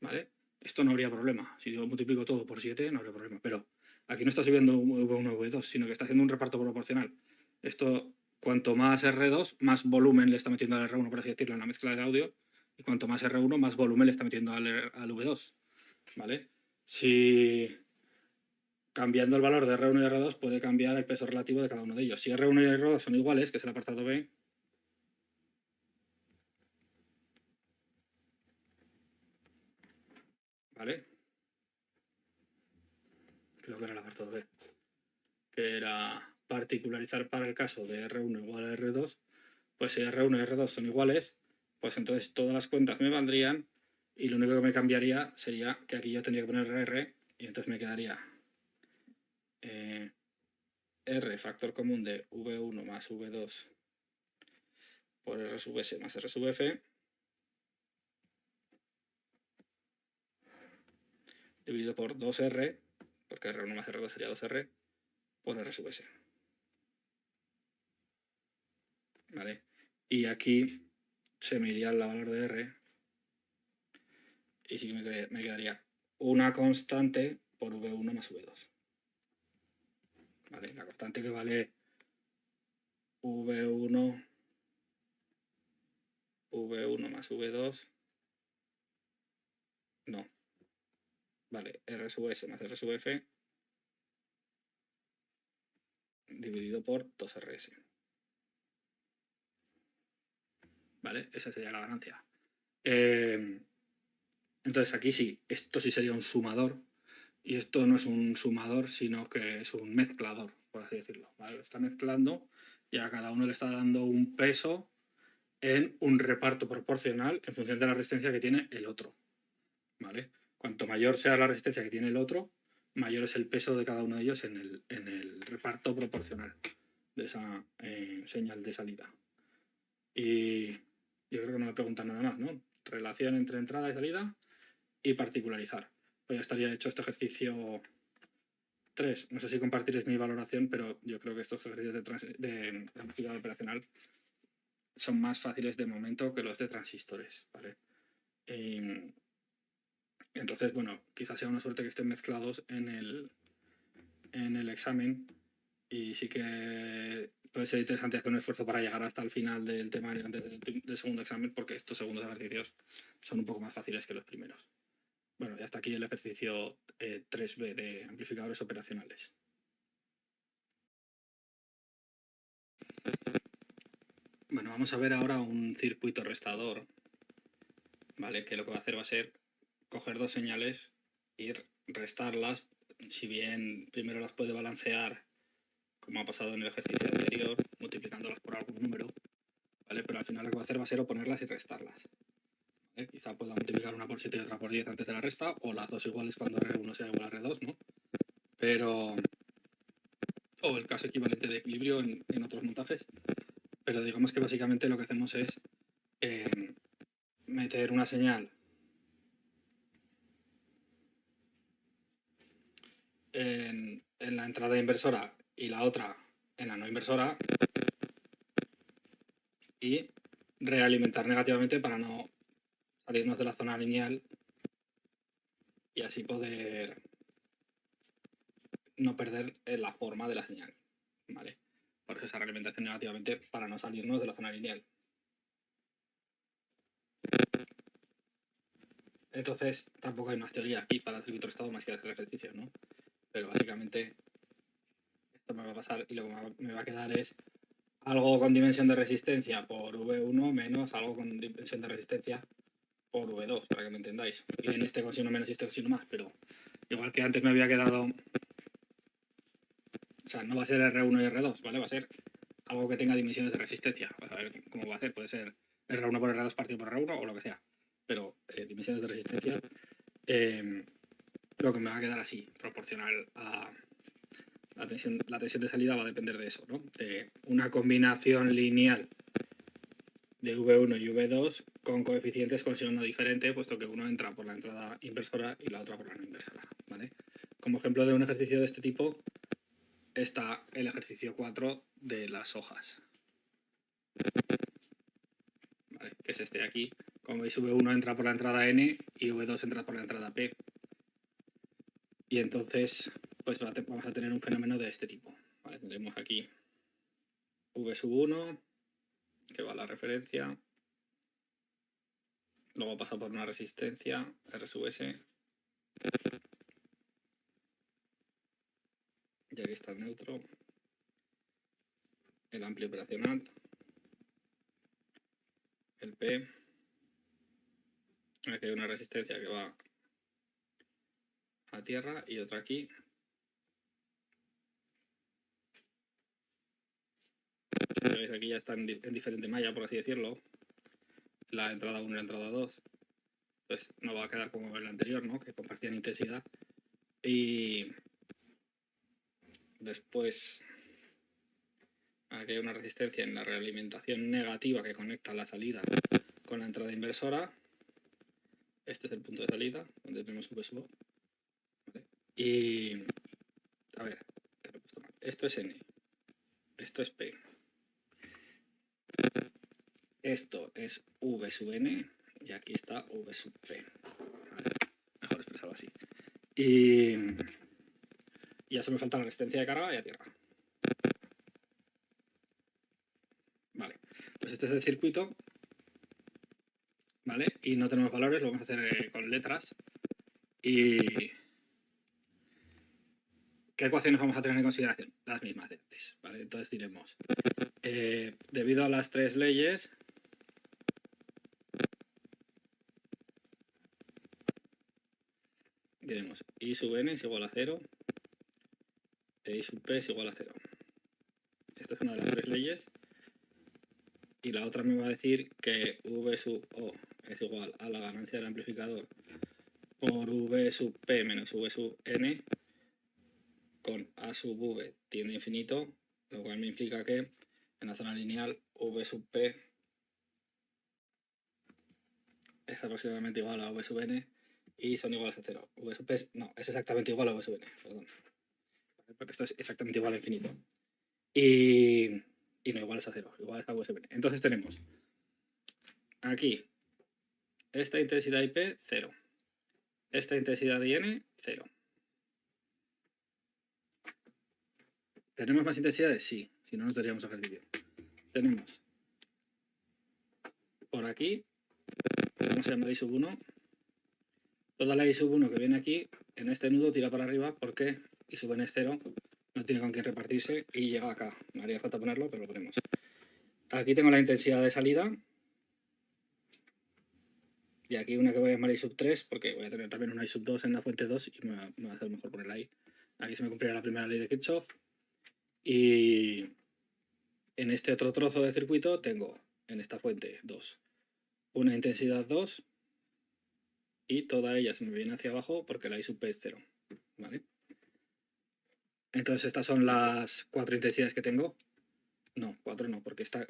¿Vale? Esto no habría problema. Si yo multiplico todo por 7, no habría problema. Pero aquí no está subiendo V1 V2, sino que está haciendo un reparto proporcional. Esto, cuanto más R2, más volumen le está metiendo al R1, por así decirlo, en la mezcla de audio. Y cuanto más R1, más volumen le está metiendo al V2. ¿Vale? Si cambiando el valor de R1 y R2 puede cambiar el peso relativo de cada uno de ellos. Si R1 y R2 son iguales, que es el apartado B, ¿vale? creo que era la parte B, que era particularizar para el caso de R1 igual a R2, pues si R1 y R2 son iguales, pues entonces todas las cuentas me valdrían y lo único que me cambiaría sería que aquí yo tendría que poner R y entonces me quedaría R factor común de V1 más V2 por R sub S más R sub F dividido por 2R, porque R1 más R2 sería 2R, por R sub S. ¿Vale? Y aquí se me iría el valor de R y sí que me quedaría una constante por V1 más V2. ¿Vale? La constante que vale V1 más V2, no, vale, R sub S más R sub F dividido por 2RS. ¿Vale? Esa sería la ganancia. Entonces aquí sí, esto sí sería un sumador y esto no es un sumador, sino que es un mezclador, por así decirlo. ¿Vale? Está mezclando y a cada uno le está dando un peso en un reparto proporcional en función de la resistencia que tiene el otro. ¿Vale? Cuanto mayor sea la resistencia que tiene el otro, mayor es el peso de cada uno de ellos en el reparto proporcional de esa señal de salida. Y yo creo que no me preguntan nada más, ¿no? Relación entre entrada y salida y particularizar. Pues ya estaría hecho este ejercicio 3. No sé si compartiréis mi valoración, pero yo creo que estos ejercicios de amplificador operacional son más fáciles de momento que los de transistores, ¿vale? Entonces, bueno, quizás sea una suerte que estén mezclados en el examen y sí que puede ser interesante hacer un esfuerzo para llegar hasta el final del temario antes del segundo examen, porque estos segundos ejercicios son un poco más fáciles que los primeros. Bueno, y hasta aquí el ejercicio 3B de amplificadores operacionales. Bueno, vamos a ver ahora un circuito restador, ¿vale? Que lo que va a hacer va a ser coger dos señales y restarlas, si bien primero las puede balancear, como ha pasado en el ejercicio anterior, multiplicándolas por algún número, ¿vale? Pero al final lo que va a hacer va a ser oponerlas y restarlas. ¿Vale? Quizá pueda multiplicar una por 7 y otra por 10 antes de la resta, o las dos iguales cuando R1 sea igual a R2, ¿no? Pero... o el caso equivalente de equilibrio en otros montajes. Pero digamos que básicamente lo que hacemos es meter una señal en la entrada inversora y la otra en la no inversora y realimentar negativamente para no salirnos de la zona lineal y así poder no perder la forma de la señal, ¿vale? Por eso esa realimentación negativamente para no salirnos de la zona lineal. Entonces tampoco hay más teoría aquí para el circuito restado más que hacer el ejercicio, ¿no? Pero básicamente esto me va a pasar y lo que me va a quedar es algo con dimensión de resistencia por V1 menos algo con dimensión de resistencia por V2, para que me entendáis. Y en este cosino menos y este cosino más, pero igual que antes me había quedado... O sea, no va a ser R1 y R2, ¿vale? Va a ser algo que tenga dimensiones de resistencia. A ver cómo va a ser. Puede ser R1 por R2 partido por R1 o lo que sea. Pero dimensiones de resistencia, lo que me va a quedar así, proporcional a la tensión de salida va a depender de eso, ¿no? De una combinación lineal de V1 y V2 con coeficientes con signo diferente, puesto que uno entra por la entrada inversora y la otra por la no inversora, ¿vale? Como ejemplo de un ejercicio de este tipo está el ejercicio 4 de las hojas, ¿vale? Que es este de aquí. Como veis, V1 entra por la entrada N y V2 entra por la entrada P. Y entonces, pues vamos a tener un fenómeno de este tipo, ¿vale? Tendremos aquí V1, que va a la referencia, luego pasa por una resistencia, R sub S, y aquí está el neutro, el amplio operacional, el P, aquí hay una resistencia que va a tierra y otra aquí, veis aquí ya están en diferente malla, por así decirlo. La entrada 1 y la entrada 2. Pues no va a quedar como el anterior, ¿no? Que compartían intensidad. Y después aquí hay una resistencia en la realimentación negativa que conecta la salida con la entrada inversora. Este es el punto de salida, donde tenemos V sub O. ¿Vale? Y a ver, ¿qué lo he puesto mal? Esto es N. Esto es P. Esto es V sub N. Y aquí está V sub P. ¿Vale? Mejor expresarlo así. Y ya solo me falta la resistencia de carga y a tierra. Vale, pues este es el circuito. ¿Vale? Y no tenemos valores, lo vamos a hacer con letras. Y ¿qué ecuaciones vamos a tener en consideración? Las mismas de antes, ¿vale? Entonces diremos, debido a las tres leyes, diremos I sub n es igual a 0 e I sub p es igual a 0. Esta es una de las tres leyes. Y la otra me va a decir que V sub O es igual a la ganancia del amplificador por V sub p menos V sub n con A sub V tiende a infinito, lo cual me implica que en la zona lineal V sub p es aproximadamente igual a V sub n y son iguales a 0. V sub p es exactamente igual a V sub n, perdón. Porque esto es exactamente igual a infinito. Y no iguales a 0, iguales a V sub n. Entonces tenemos aquí esta intensidad IP, 0. Esta intensidad IN, 0. ¿Tenemos más intensidades? Sí, si no, no tendríamos ejercicio. Tenemos por aquí, vamos a llamar I sub 1. Toda la I sub 1 que viene aquí, en este nudo tira para arriba porque I sub n es 0, no tiene con quién repartirse y llega acá. No haría falta ponerlo, pero lo ponemos. Aquí tengo la intensidad de salida. Y aquí una que voy a llamar I sub 3, porque voy a tener también una I sub 2 en la fuente 2 y me va a ser mejor ponerla ahí. Aquí se me cumplirá la primera ley de Kirchhoff. Y en este otro trozo de circuito tengo en esta fuente 2 una intensidad 2 y toda ella se me viene hacia abajo porque la I sub p es 0. ¿Vale? Entonces estas son las 4 intensidades que tengo. No, 4 no, porque esta,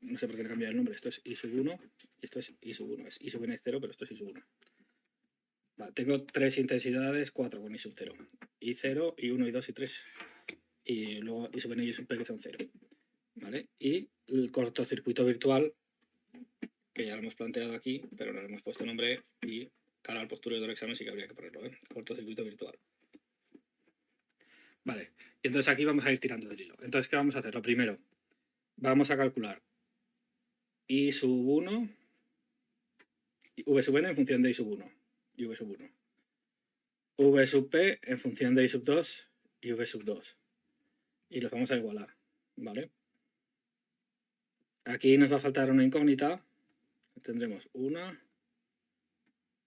no sé por qué le he cambiado el nombre. Esto es I sub 1 y esto es I sub 1. Es I sub n es 0, pero esto es I sub 1. Vale, tengo 3 intensidades, 4 con I sub 0. I 0, I 1, I 2 y 3. Y luego I sub n y I sub p que son 0. ¿Vale? Y el cortocircuito virtual, que ya lo hemos planteado aquí, pero no le hemos puesto nombre y cara al posterior del examen sí que habría que ponerlo, ¿eh? Cortocircuito virtual. Vale, y entonces aquí vamos a ir tirando del hilo. Entonces, ¿qué vamos a hacer? Lo primero, vamos a calcular I sub 1, V sub n en función de I sub 1 y V sub 1. V sub p en función de I sub 2 y V sub 2. Y los vamos a igualar, ¿vale? Aquí nos va a faltar una incógnita. Tendremos 1,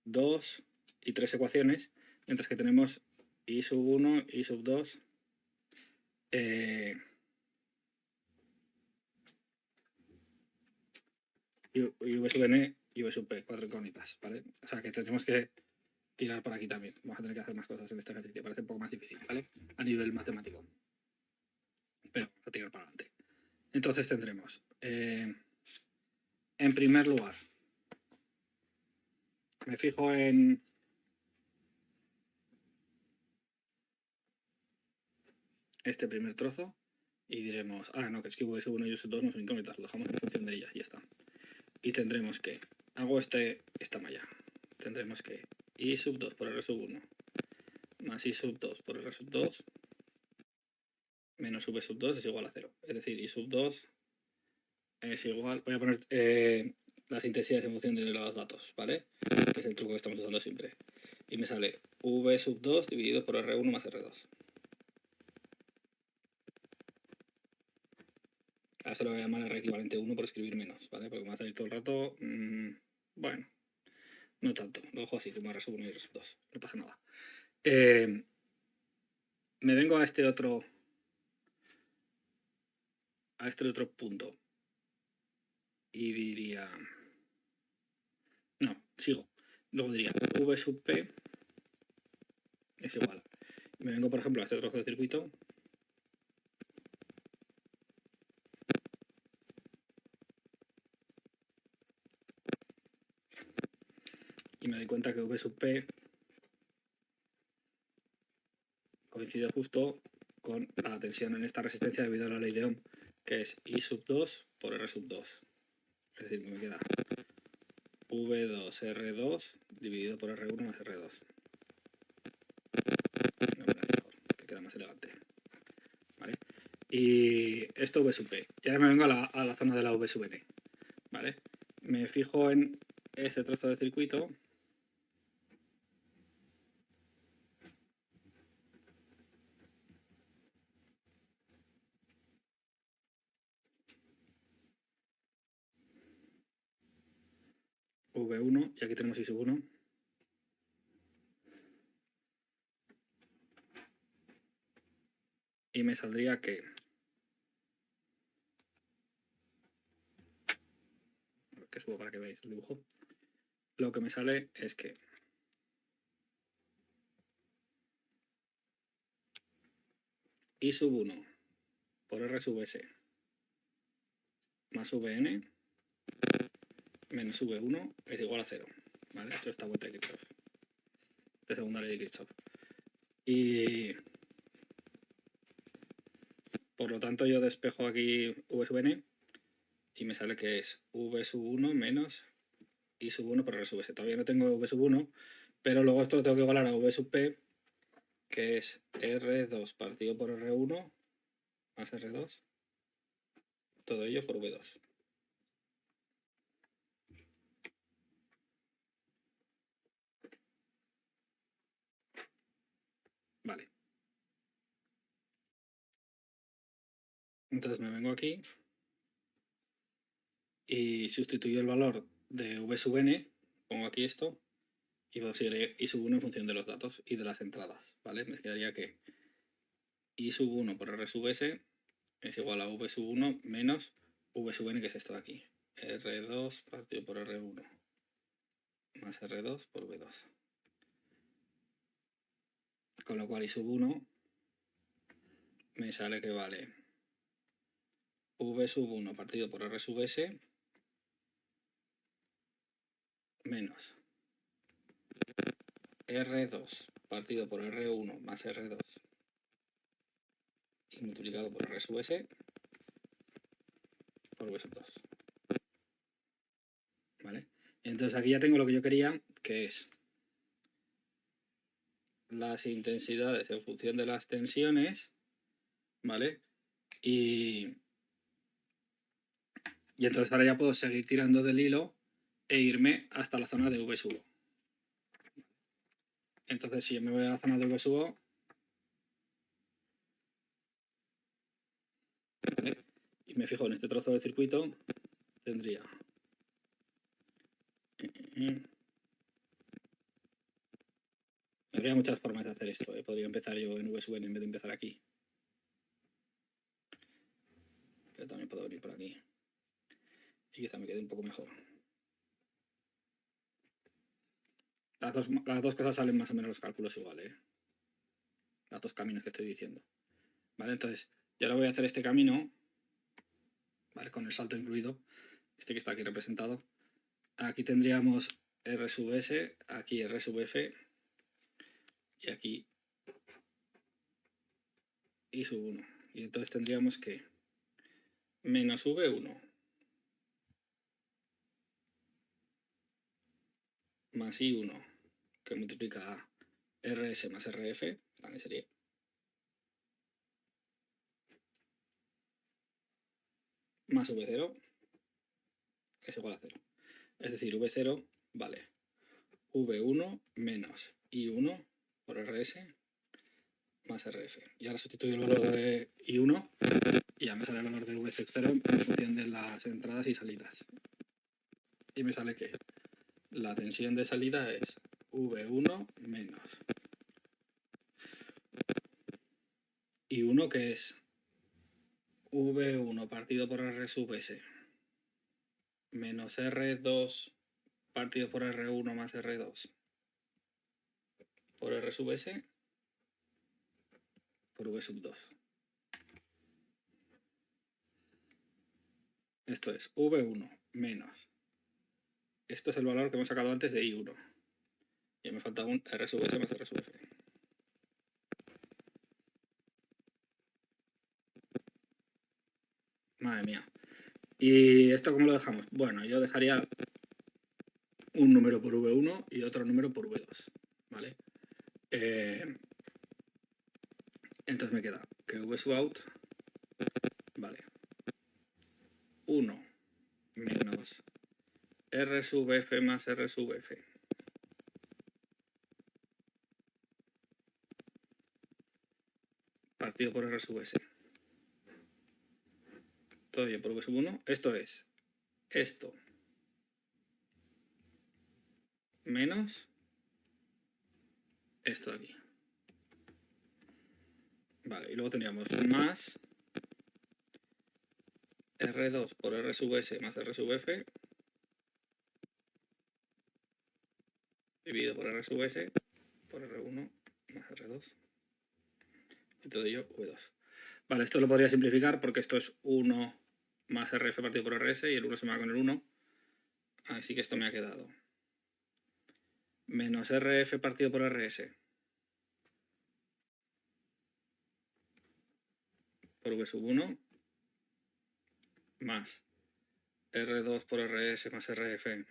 2 y 3 ecuaciones, mientras que tenemos I sub 1, I sub 2, y V sub n y V sub p, 4 incógnitas, ¿vale? O sea que tendremos que tirar por aquí también. Vamos a tener que hacer más cosas en este ejercicio, parece un poco más difícil, ¿vale? A nivel matemático. Pero vamos a tirar para adelante. Entonces tendremos, en primer lugar, me fijo en este primer trozo y diremos, no, que es que V sub 1 y V sub 2 no son incógnitas, lo dejamos en función de ellas y ya está. Y tendremos que, hago esta malla, tendremos que I sub 2 por R sub 1 más I sub 2 por R sub 2 menos V sub 2 es igual a 0. Es decir, I sub 2 es igual, voy a poner las intensidades en función de los datos, ¿vale? Que es el truco que estamos usando siempre. Y me sale V sub 2 dividido por R1 más R2. Ahora se lo voy a llamar R equivalente 1 por escribir menos, ¿vale? Porque me va a salir todo el rato, bueno, no tanto, lo dejo así, como R sub 1 y R sub 2, no pasa nada. Me vengo a este otro a este otro punto y diría... No, sigo. Luego diría V sub P es igual. Me vengo, por ejemplo, a este trozo de circuito. Y me doy cuenta que V sub P coincide justo con la tensión en esta resistencia debido a la ley de Ohm, que es I sub 2 por R sub 2. Es decir, me queda V2R2 dividido por R1 más R2. Que queda más elegante. ¿Vale? Y esto V sub P. Y ahora me vengo a la zona de la V sub N. ¿Vale? Me fijo en este trozo de circuito. V1, y aquí tenemos I sub 1. Y me saldría que subo para que veáis el dibujo. Lo que me sale es que I sub 1 por R sub S más Vn menos V1 es igual a 0. ¿Vale? Esto está vuelta de Kirchhoff. De segunda ley de Kirchhoff. Y por lo tanto yo despejo aquí V sub n y me sale que es V sub 1 menos I sub 1 por R sub S. Todavía no tengo V sub 1, pero luego esto lo tengo que igualar a V sub P, que es R2 partido por R1 más R2, todo ello por V2. Vale. Entonces me vengo aquí y sustituyo el valor de V sub n, pongo aquí esto, y conseguiré I sub 1 en función de los datos y de las entradas, ¿vale? Me quedaría que I sub 1 por R sub S es igual a V sub 1 menos V sub n, que es esto de aquí. R2 partido por R1 más R2 por V2. Con lo cual I sub 1 me sale que vale V sub 1 partido por R sub S menos R2 partido por R1 más R2 y multiplicado por R sub S por V sub 2. ¿Vale? Entonces aquí ya tengo lo que yo quería, que es las intensidades en función de las tensiones, ¿vale? Y entonces ahora ya puedo seguir tirando del hilo e irme hasta la zona de V sub O. Entonces si yo me voy a la zona de V sub O, ¿vale? Y me fijo en este trozo de circuito, tendría habría muchas formas de hacer esto, ¿eh? Podría empezar yo en V sub n en vez de empezar aquí. Pero también puedo venir por aquí. Y quizá me quede un poco mejor. Las dos cosas salen más o menos los cálculos igual, ¿eh? Los dos caminos que estoy diciendo. ¿Vale? Entonces, yo ahora voy a hacer este camino, ¿vale? Con el salto incluido, este que está aquí representado. Aquí tendríamos R sub S, aquí R sub F y aquí I sub 1. Y entonces tendríamos que menos V1 más I1, que multiplica RS más RF, también sería más V0 es igual a 0. Es decir, V0 vale V1 menos I1 por RS más RF. Y ahora sustituyo el valor de I1 y ya me sale el valor de V0 en función de las entradas y salidas. Y me sale que la tensión de salida es V1 menos I1, que es V1 partido por R sub S menos R2 partido por R1 más R2 por R sub S por V sub 2. Esto es V1 menos. Esto es el valor que hemos sacado antes de I1. Y me falta un R sub S más R sub F. Madre mía. ¿Y esto cómo lo dejamos? Bueno, yo dejaría un número por V1 y otro número por V2. ¿Vale? Entonces me queda que V sub out, vale, 1 menos R sub F más R sub F. Partido por R sub S. Todo ello por V sub 1. Esto es esto menos esto de aquí. Vale, y luego tendríamos más R2 por R sub S más R sub F dividido por R sub S por R1 más R2. Y todo ello V2. Vale, esto lo podría simplificar porque esto es 1 más RF partido por RS y el 1 se me va con el 1. Así que esto me ha quedado menos RF partido por RS por V sub 1 más R2 por RS más RF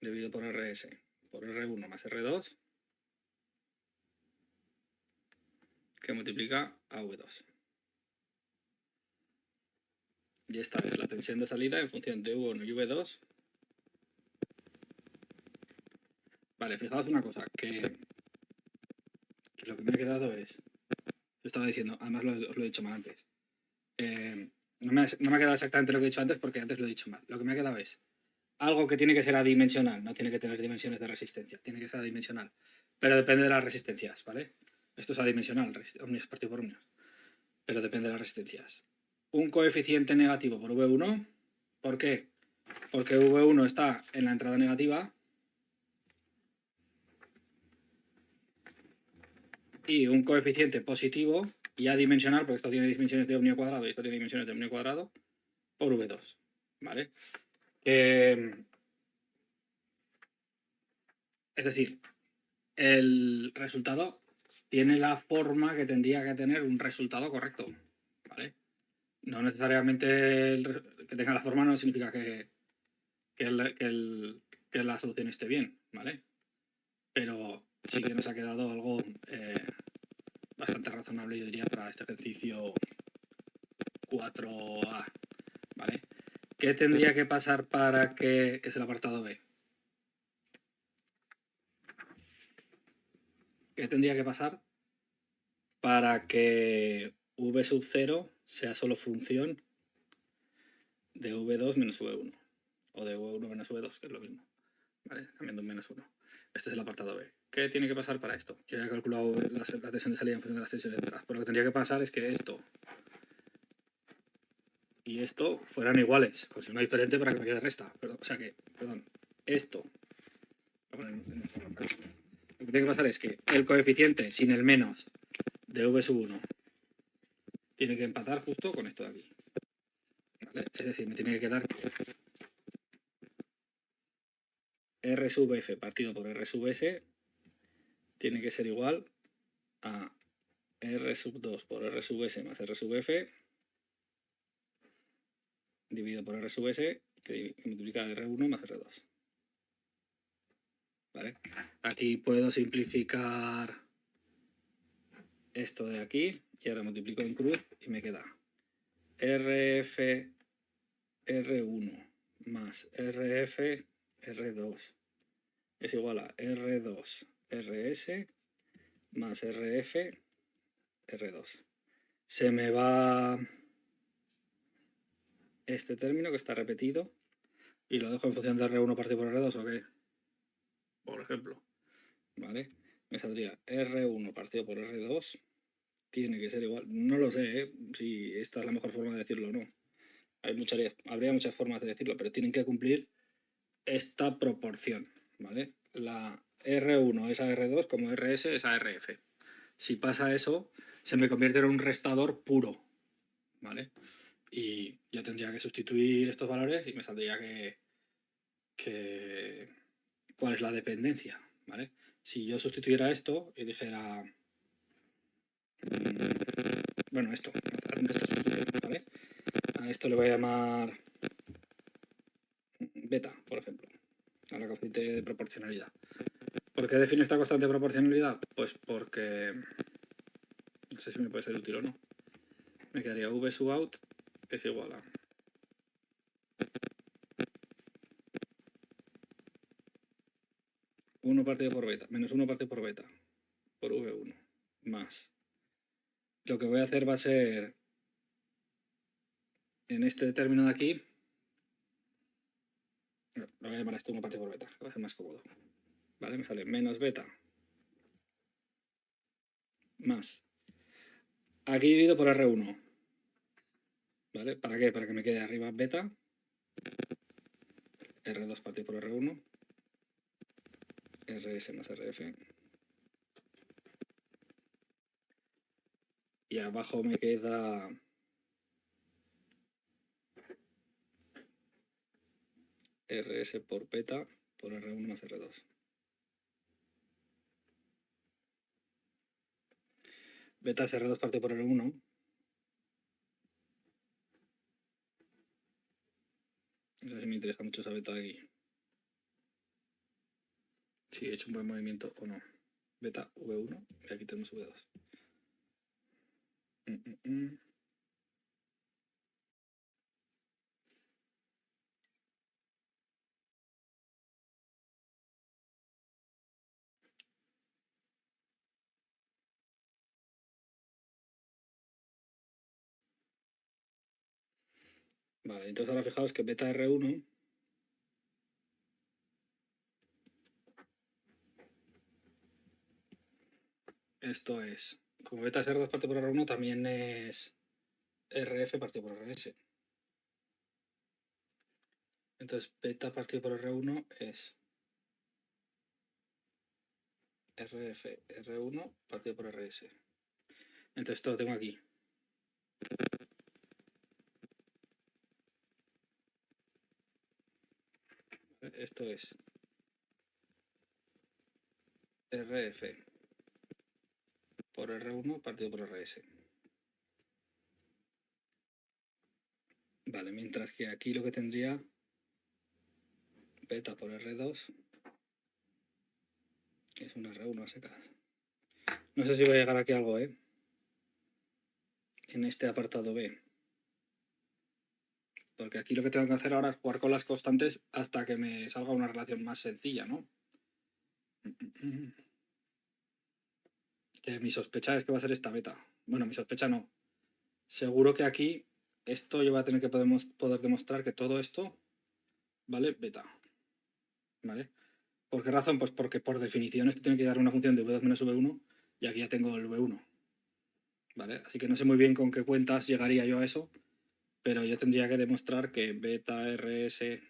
dividido por RS por R1 más R2 que multiplica a V2. Y esta es la tensión de salida en función de V1 y V2. Vale, fijaos una cosa, que lo que me ha quedado es, yo estaba diciendo, además os lo he dicho mal antes, no me ha quedado exactamente lo que he dicho antes porque antes lo he dicho mal. Lo que me ha quedado es algo que tiene que ser adimensional, no tiene que tener dimensiones de resistencia, tiene que ser adimensional, pero depende de las resistencias, ¿vale? Esto es adimensional, ohmios partido por ohmios, pero depende de las resistencias. Un coeficiente negativo por V1, ¿por qué? Porque V1 está en la entrada negativa y un coeficiente positivo y adimensional, porque esto tiene dimensiones de ohmio cuadrado y esto tiene dimensiones de ohmio cuadrado, por V2, ¿vale? Es decir, el resultado tiene la forma que tendría que tener un resultado correcto, ¿vale? No necesariamente que tenga la forma no significa que la solución esté bien, ¿vale? Pero sí que nos ha quedado algo bastante razonable, yo diría, para este ejercicio 4A, ¿vale? ¿Qué tendría que pasar para que es el apartado B? ¿Qué tendría que pasar para que V sub 0 sea solo función de V2 menos V1? O de V1 menos V2, que es lo mismo. ¿Vale? Cambiando un menos 1. Este es el apartado B. ¿Qué tiene que pasar para esto? Yo ya he calculado la tensión de salida en función de las tensiones de atrás. Pero lo que tendría que pasar es que esto y esto fueran iguales. Con signo diferente para que me quede resta. O sea que, perdón, esto. Lo que tiene que pasar es que el coeficiente sin el menos de V sub 1 tiene que empatar justo con esto de aquí. ¿Vale? Es decir, me tiene que quedar que R sub F partido por R sub S tiene que ser igual a R sub 2 por R sub S más R sub F dividido por R sub S que multiplica R1 más R2. ¿Vale? Aquí puedo simplificar esto de aquí y ahora multiplico en cruz y me queda RF R1 más RF R2 es igual a R2 RS más RF R2. Se me va este término que está repetido y lo dejo en función de R1 partido por R2 o qué, por ejemplo, ¿vale? Me saldría R1 partido por R2 tiene que ser igual. No lo sé, si esta es la mejor forma de decirlo o no. Habría muchas formas de decirlo, pero tienen que cumplir esta proporción, ¿vale? La R1 es a R2 como RS es a RF. Si pasa eso, se me convierte en un restador puro, ¿vale? Y yo tendría que sustituir estos valores y me saldría cuál es la dependencia, ¿vale? Si yo sustituyera esto y dijera, bueno, esto sustitución, ¿vale? A esto le voy a llamar beta, por ejemplo, a la constante de proporcionalidad. ¿Por qué defino esta constante de proporcionalidad? Pues porque, no sé si me puede ser útil o no, me quedaría v sub out es igual a 1 partido por beta, menos 1 partido por beta, por v1, más. Lo que voy a hacer va a ser, en este término de aquí, lo voy a llamar esto 1 partido por beta, que va a ser más cómodo. ¿Vale? Me sale menos beta, más. Aquí dividido por R1. ¿Vale? ¿Para qué? Para que me quede arriba beta, R2 partido por R1, RS más RF. Y abajo me queda RS por beta por R1 más R2. Beta es R2 partido por R1. No sé si me interesa mucho esa beta de aquí. Si he hecho un buen movimiento o no. Beta V1 y aquí tenemos V2. Vale, entonces ahora fijaos que beta R1 esto es, como beta es R2 partido por R1 también es RF partido por RS. Entonces beta partido por R1 es RF R1 partido por RS. Entonces esto lo tengo aquí. Esto es RF por R1 partido por RS. Vale, mientras que aquí lo que tendría beta por R2 es un R1 a secas. No sé si voy a llegar aquí a algo, en este apartado B. Porque aquí lo que tengo que hacer ahora es jugar con las constantes hasta que me salga una relación más sencilla, ¿no? Que mi sospecha es que va a ser esta beta. Bueno, mi sospecha no. Seguro que aquí esto yo voy a tener que poder demostrar que todo esto vale beta. ¿Vale? ¿Por qué razón? Pues porque por definición esto tiene que dar una función de v2 menos v1 y aquí ya tengo el v1. ¿Vale? Así que no sé muy bien con qué cuentas llegaría yo a eso, pero yo tendría que demostrar que beta RS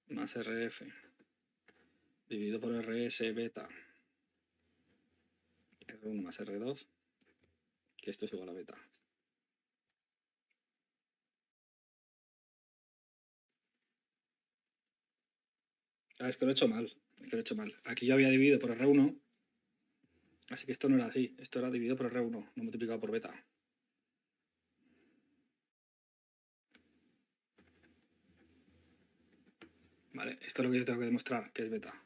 más RF dividido por RS beta R1 más R2, que esto es igual a beta. Ah, es que lo he hecho mal. Aquí yo había dividido por R1, así que esto no era así. Esto era dividido por R1, no multiplicado por beta. Vale, esto es lo que yo tengo que demostrar, que es beta.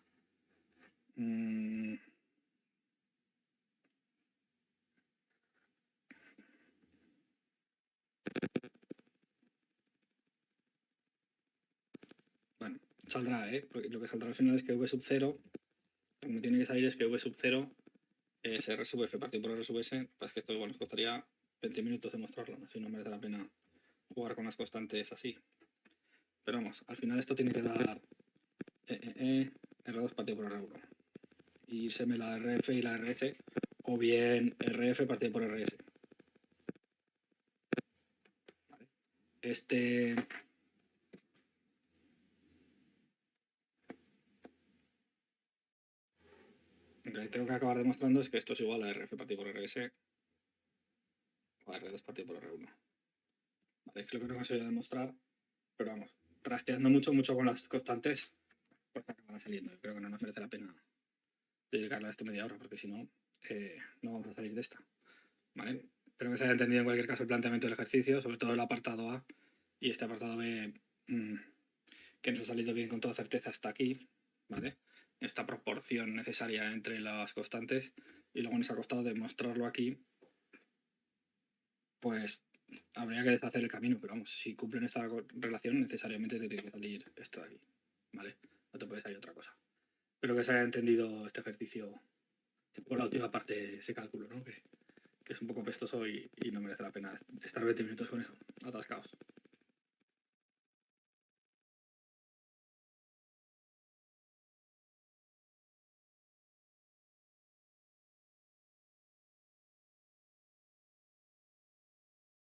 Bueno, saldrá, porque lo que saldrá al final es que v sub 0, lo que me tiene que salir es que v sub 0 es r sub f partido por r sub s, pues que esto igual nos costaría 20 minutos demostrarlo, ¿no? Si no merece la pena jugar con las constantes así. Pero vamos, al final esto tiene que dar R2 partido por R1. Y írseme la RF y la RS o bien RF partido por RS. ¿Vale? Lo que tengo que acabar demostrando es que esto es igual a RF partido por RS o a R2 partido por R1. ¿Vale? Es lo que no conseguido demostrar, pero vamos, trasteando mucho con las constantes, pues acabarán saliendo. Yo creo que no nos merece la pena dedicarle a esto media hora, porque si no, no vamos a salir de esta. ¿Vale? Espero que se haya entendido en cualquier caso el planteamiento del ejercicio, sobre todo el apartado A y este apartado B, que nos ha salido bien con toda certeza hasta aquí, ¿vale? Esta proporción necesaria entre las constantes, y luego nos ha costado demostrarlo aquí, pues habría que deshacer el camino, pero vamos, si cumplen esta relación necesariamente te tiene que salir esto de aquí, ¿vale? No te puede salir otra cosa. Espero que se haya entendido este ejercicio por la última parte de ese cálculo, ¿no? Que es un poco pestoso y no merece la pena estar 20 minutos con eso, atascados.